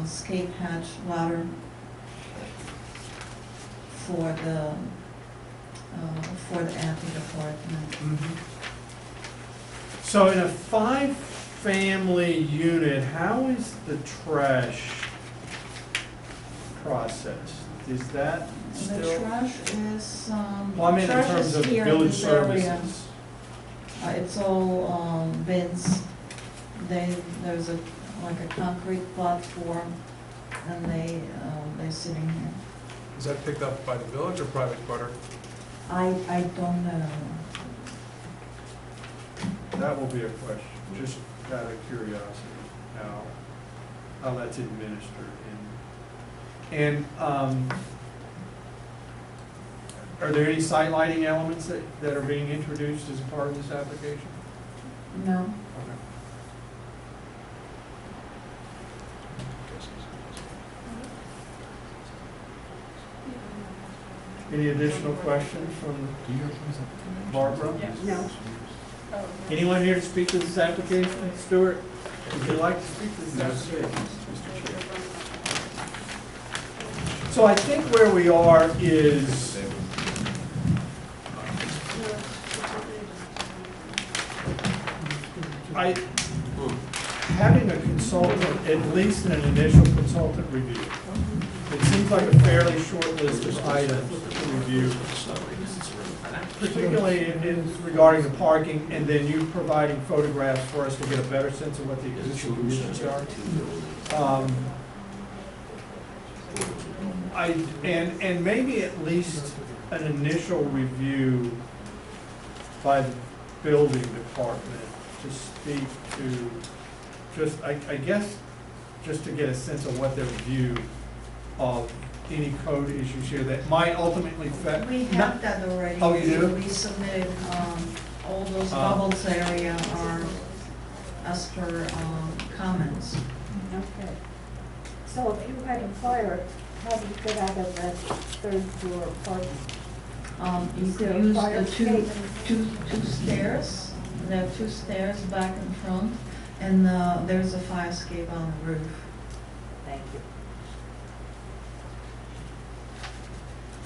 escape hatch ladder for the attic apartment. so in a 5-family unit, how is the trash processed? Is that The still? trash is, Well, I mean in trash terms is of here in village this area. services. It's all bins. There's like a concrete platform, and they're sitting here. Is that picked up by the village or private quarter? I don't know. That will be a question, just out of curiosity, how that's administered. And are there any site lighting elements that are being introduced as a part of this application? No. Okay. Any additional questions from Barbara? No. Oh, Anyone here to speak to this application? Stuart, would you like to speak to this application? So I think where we are is, having a consultant, at least an initial consultant review. It seems like a fairly short list of items to review, particularly regarding the parking, and then you providing photographs for us to get a better sense of what the existing conditions are. And maybe at least an initial review by the building department to speak to, just, I guess, just to get a sense of what their view of any code issues here that might ultimately affect. We have that already. Oh, you do? We submitted, all those bubbles area are as per, comments. Okay. So if you had a fire, how do you get out of that third floor apartment? You Is there could a use fire the escape? two stairs. There are two stairs back and front, and, there's a fire escape on the roof. Thank you.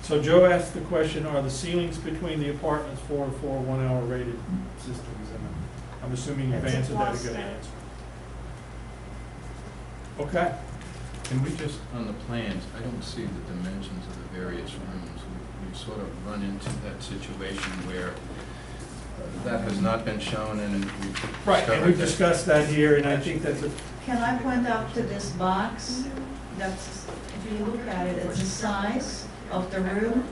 So Joe asked the question, are the ceilings between the apartments 4 and 4 1-hour rated systems? And I'm assuming you've That's a answered that a plus. good answer. Okay. Can we just, on the plans, I don't see the dimensions of the various rooms. We've sort of run into that situation where that has not been shown and we've Right, and we've discovered that. discussed that here, and I think that's a, Can I point out to this box? That's, if you look at it, it's the size of the room,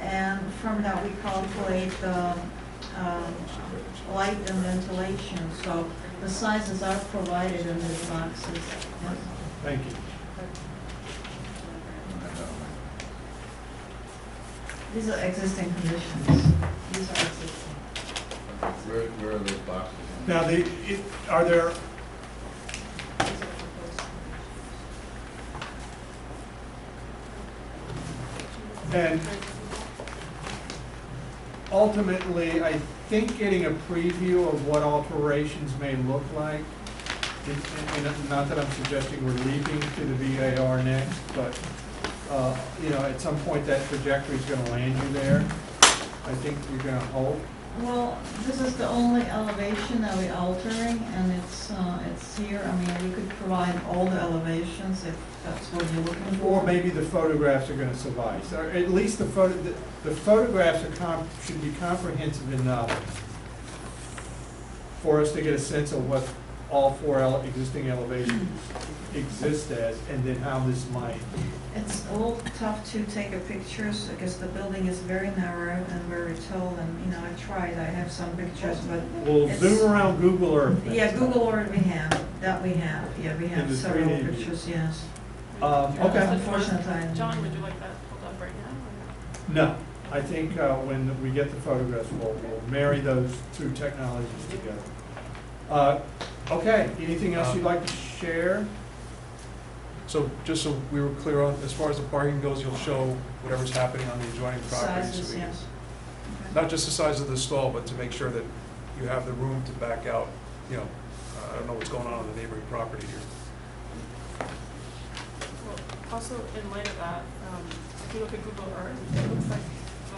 and from that we calculate the light and ventilation. So the sizes are provided in these boxes. Yes. thank you. These are existing conditions. These are existing. Where are those boxes? Now, are there, and ultimately, I think getting a preview of what alterations may look like, and not that I'm suggesting we're leaping to the VAR next, but, you know, at some point that trajectory is going to land you there. I think you're going to hope. Well, this is the only elevation that we're altering, and it's here. I mean, we could provide all the elevations if that's what you're looking for. Or maybe the photographs are going to suffice, or at least the photographs should be comprehensive enough for us to get a sense of what all 4 existing elevations exist as, and then how this might. It's a little tough to take a pictures because the building is very narrow and very tall, and, you know, I tried, I have some pictures, but. We'll it's- zoom around Google Earth. next Yeah, time. Google Earth we have, that we have, yeah, we In have the several 3D view. pictures, yes. Okay. Unfortunately, I didn't- John, would you like that pulled up right now? No, I think when we get the photographs, we'll marry those two technologies together. Okay, anything else you'd like to share? So just so we were clear on, as far as the parking goes, you'll show whatever's happening on the adjoining property. so Sizes, we can- yes. Not just the size of the stall, but to make sure that you have the room to back out, you know, I don't know what's going on the neighboring property here. Well, also in light of that, if you look at Google Earth, it looks like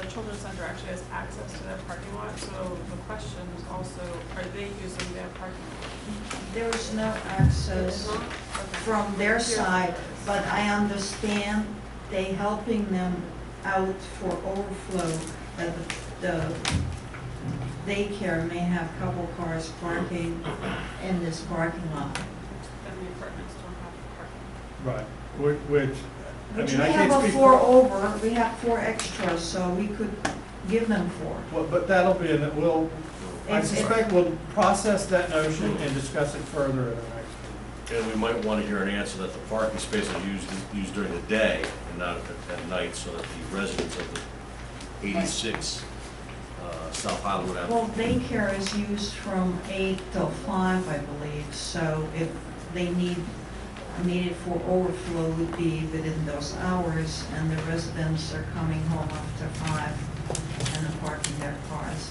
the children's center actually has access to that parking lot. So the question is also, are they using their parking lot? There is no access It's not? Okay. from their Here. side, but I understand they helping them out for overflow, that the daycare may have couple cars parking in this parking lot. And the apartments don't have parking. Right, which, I Which mean, we I can't have a speak. 4 over, we have 4 extras, so we could give them 4. Well, but that'll be, I If- suspect we'll process that notion and discuss it further at our next meeting. And we might want to hear an answer that the parking space is used during the day and not at night, so that the residents of the 86 South Hollywood Avenue. Well, daycare is used from 8 till 5, I believe, so if they need needed for overflow would be within those hours, and the residents are coming home after 5 and are parking their cars.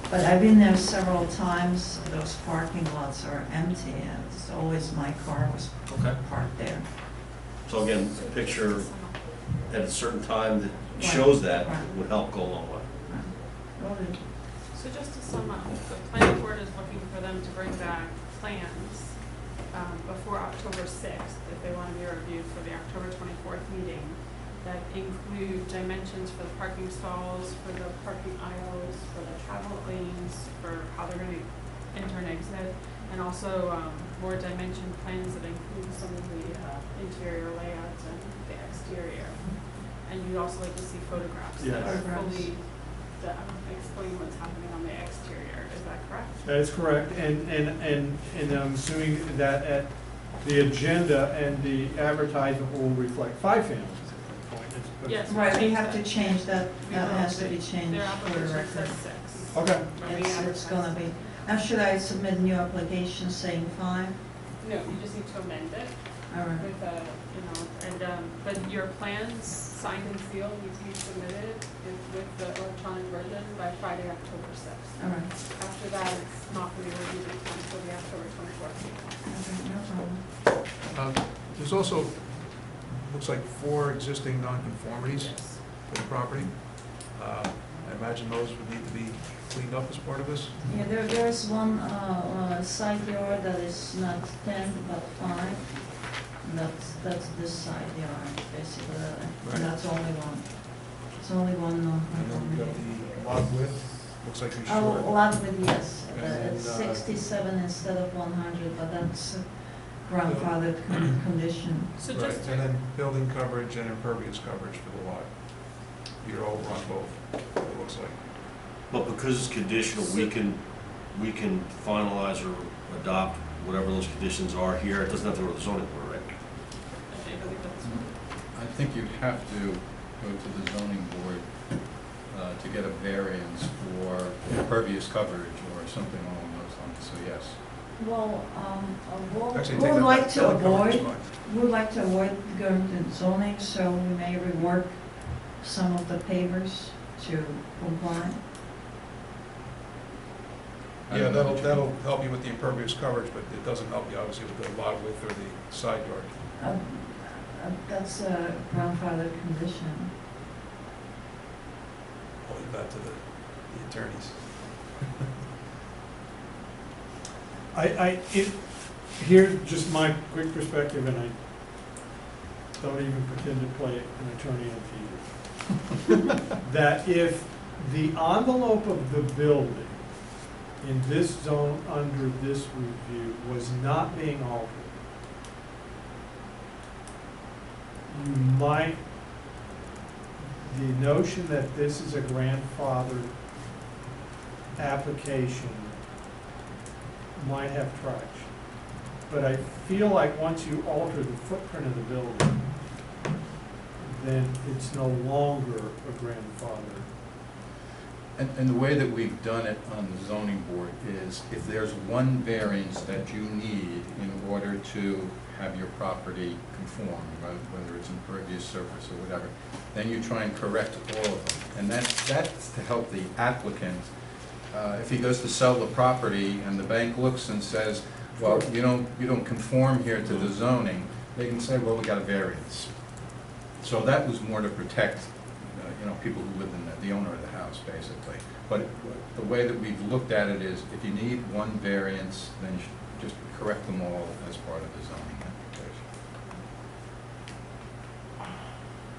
But I've been there several times, those parking lots are empty, and it's always my car was Okay. parked there. So again, a picture at a certain time that shows that Right. would help go a long way. Well, So just to sum up, the planning board is looking for them to bring back plans before October 6th, if they want to be reviewed for the October 24th meeting, that include dimensions for the parking stalls, for the parking aisles, for the travel lanes, for how they're going to enter and exit, and also more dimension plans that include some of the interior layouts and the exterior. And you'd also like to see photographs that Yes. are fully, that explain what's happening on the exterior, is that correct? That is correct, and I'm assuming that at the agenda and the advertisement will reflect 5 families at that point. It's- Yes. Right, we have to change that, We that will has to be update. changed Their for the application record. says 6. Okay. when we It's advertise. gonna be, now should I submit a new application saying 5? No, you just need to amend it All right, with but your plans, signed and sealed, need to be submitted with the electronic version by Friday, October 6th. all right, After that, it's not going to be reviewed until the October 24th meeting. okay, no problem. There's also, looks like 4 existing nonconformities Yes. to the property. I imagine those would need to be cleaned up as part of this. Yeah, there's one side yard that is not 10 but 5. And that's this side yard, basically. Right. And that's only one. It's only one And then we've got non-conformity. the lot width, looks like you're Oh, short. lot width, yes. And, It's 67 instead of 100, but that's grandfathered condition. So Right, just, and then building coverage and impervious coverage for the lot. You're over on both, it looks like. But because it's conditional, we can finalize or adopt whatever those conditions are here. It doesn't have to go to the zoning board, right? I believe that's. I think you'd have to go to the zoning board to get a variance for impervious coverage or something along those lines, so yes. Well, Actually, we take would that like back. to Building coverage is avoid, fine. we would like to avoid going to zoning, so we may rework some of the pavers to comply. Yeah, that'll help you with the impervious coverage, but it doesn't help you obviously with the lot width or the side yard. That's a grandfather condition. I'll leave that to the attorneys. Here's just my quick perspective, and I don't even pretend to play an attorney on TV. That if the envelope of the building in this zone under this review was not being altered, you might, the notion that this is a grandfathered application might have traction. But I feel like once you alter the footprint of the building, then it's no longer a grandfather. And the way that we've done it on the zoning board is if there's one variance that you need in order to have your property conform, whether it's impervious surface or whatever, then you try and correct all of them. And that's to help the applicant. If he goes to sell the property and the bank looks and says, well, you don't conform here to the zoning, they can say, well, we got a variance. So that was more to protect, people who live in the owner of the house, basically. But the way that we've looked at it is, if you need one variance, then you should just correct them all as part of the zoning application.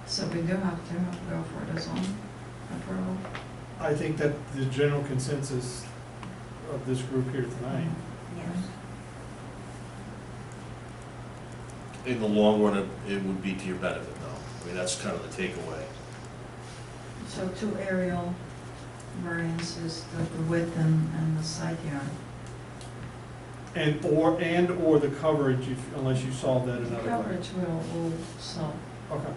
So we do have to go for the zone approval. I think that the general consensus of this group here tonight. Yes. In the long run, it would be to your benefit, though. I mean, that's kind of the takeaway. So 2 aerial variances, the width and the side yard. And/or the coverage, unless you solve that The another way. coverage will solve. Okay,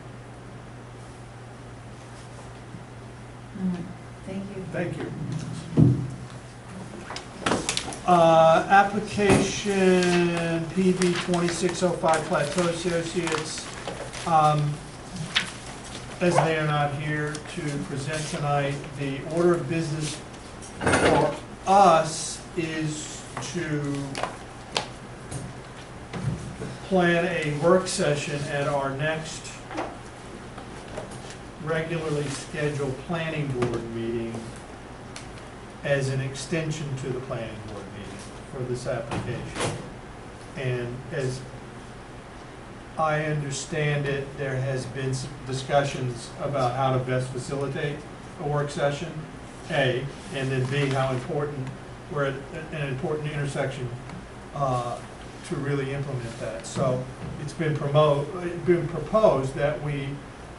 Thank you. thank you. Application PB 2605 Plateau Associates. As they are not here to present tonight, the order of business for us is to plan a work session at our next regularly scheduled planning board meeting as an extension to the planning board meeting for this application. And as I understand it, there has been some discussions about how to best facilitate a work session, A, and then B, how important, we're at an important intersection to really implement that. So it's been proposed that we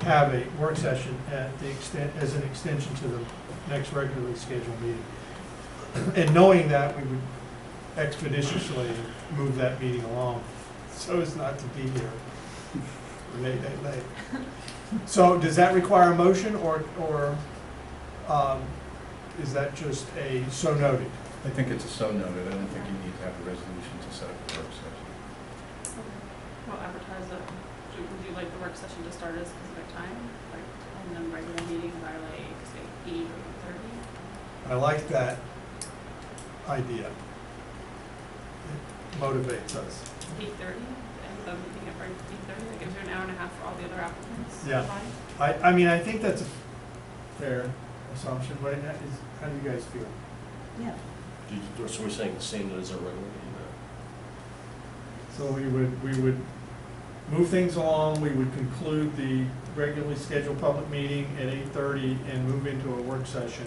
have a work session at the extent, as an extension to the next regularly scheduled meeting. And knowing that, we would expeditiously move that meeting along so as not to be here late. So does that require a motion, or is that just a so noted? I think it's a so noted. I don't think you need to have a resolution to set up a work session. We'll advertise it. Would you like the work session to start at a specific time, like, and then regular meeting by like, say, 8 or 8:30? I like that idea. It motivates us. 8:30, and the meeting at 8:30, that gives you an hour and a half for all the other applicants. Yeah. Fine. I mean, I think that's a fair assumption, but how do you guys feel? Yeah. So we're saying the same as our regular meeting? So we would move things along, we would conclude the regularly scheduled public meeting at 8:30 and move into a work session,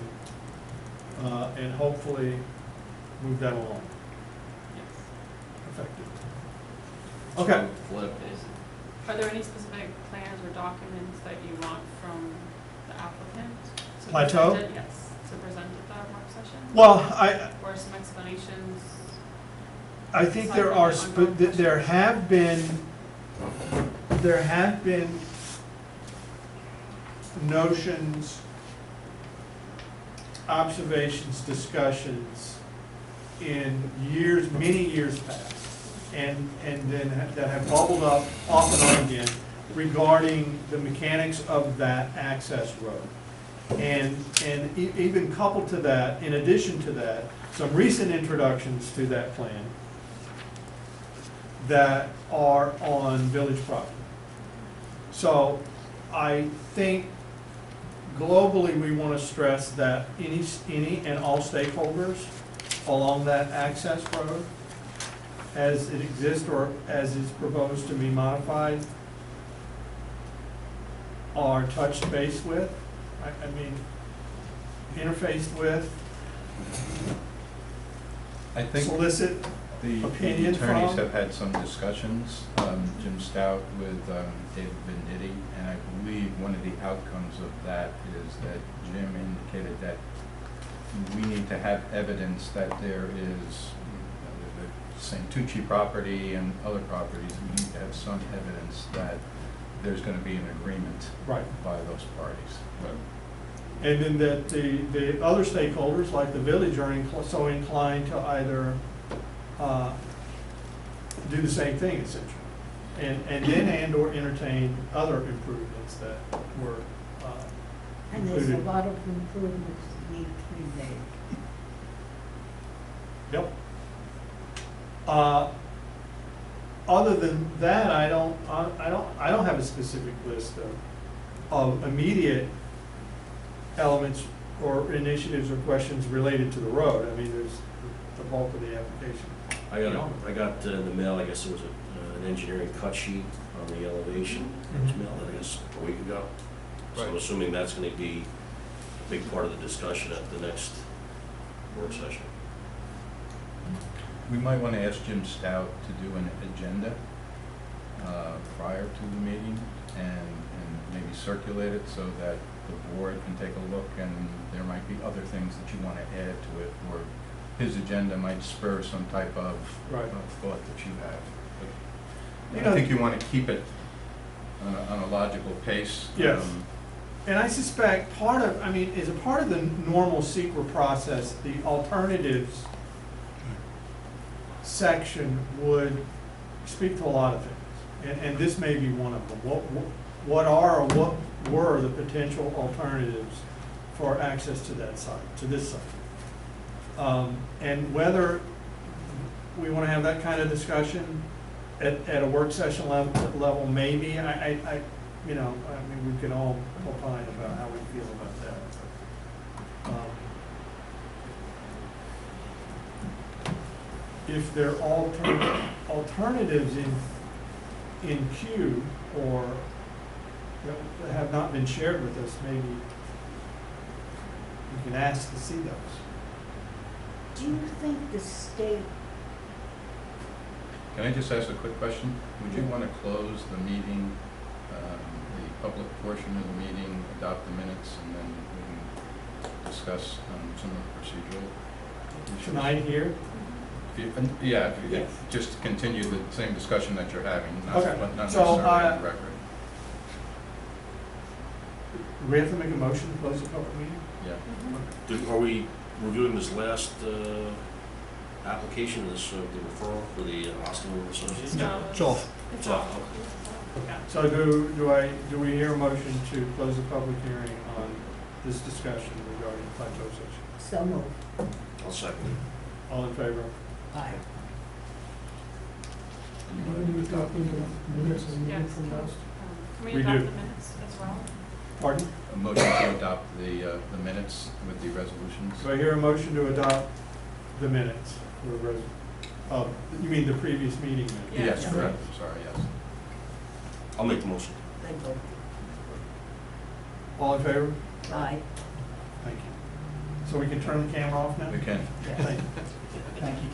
and hopefully move that along. Yes. Effective. Okay. Flip. Are there any specific plans or documents that you want from the applicant? to Plateau? present it- Yes, to present at that work session? Well, Or some explanations? I think there are, there have been notions, observations, discussions in years, many years past, and then that have bubbled up off and on again regarding the mechanics of that access road. And even coupled to that, in addition to that, some recent introductions to that plan that are on village property. So I think globally, we want to stress that any and all stakeholders along that access road, as it exists or as is proposed to be modified, are touched base with, I mean, interfaced with, I think solicit the opinion attorneys from. have had some discussions, Jim Stout with David Venditti, and I believe one of the outcomes of that is that Jim indicated that we need to have evidence that there is, the Santucci property and other properties, we need to have some evidence that there's going to be an agreement Right. by those parties. And then that the other stakeholders, like the village, are so inclined to either do the same thing essentially, and or entertain other improvements that were And there's a included. lot of improvements that need to be made. Yep. Other than that, I don't have a specific list of immediate elements or initiatives or questions related to the road. I mean, there's the bulk of the application. I got in the mail, I guess it was an engineering cut sheet on the elevation. It was mailed, I guess, a week ago. So I'm Right. assuming that's gonna be a big part of the discussion at the next work session. We might want to ask Jim Stout to do an agenda prior to the meeting and maybe circulate it so that the board can take a look, and there might be other things that you want to add to it, or his agenda might spur some type of Right. thought that you have. You But know- I think you want to keep it on a logical pace. Yes. And I suspect as a part of the normal secret process, the alternatives section would speak to a lot of things, and this may be one of them. What are or what were the potential alternatives for access to that site, to this site? And whether we want to have that kind of discussion at a work session level, maybe, we can all opine about how we feel about that. If there are alternatives in queue or that have not been shared with us, maybe we can ask to see those. Do you think the state, Can I just ask a quick question? Would you want to close the meeting, the public portion of the meeting, adopt the minutes, and then we can discuss some of the procedural issues? Tonight here? Yeah, Yes. just continue the same discussion that you're having, not Okay. not So, necessarily on the record. Do we have to make a motion to close the public meeting? Yeah. Are we reviewing this last application, this, the referral for the Austin Associates? No, It's off. It's It's off. off. Yeah. So do we hear a motion to close the public hearing on this discussion regarding Plateau Associates? so moved? I'll second it. All in favor? Aye. You want to adopt the minutes? Yes. Can we We adopt do. the minutes as well? Pardon? A motion to adopt the minutes with the resolutions? Do I hear a motion to adopt the minutes? You mean the previous meeting minutes? Yeah. Yes, correct, sorry, yes. I'll make the motion. Thank you. All in favor? Aye. Thank you. So we can turn the camera off now? We can. Yes. Thank you.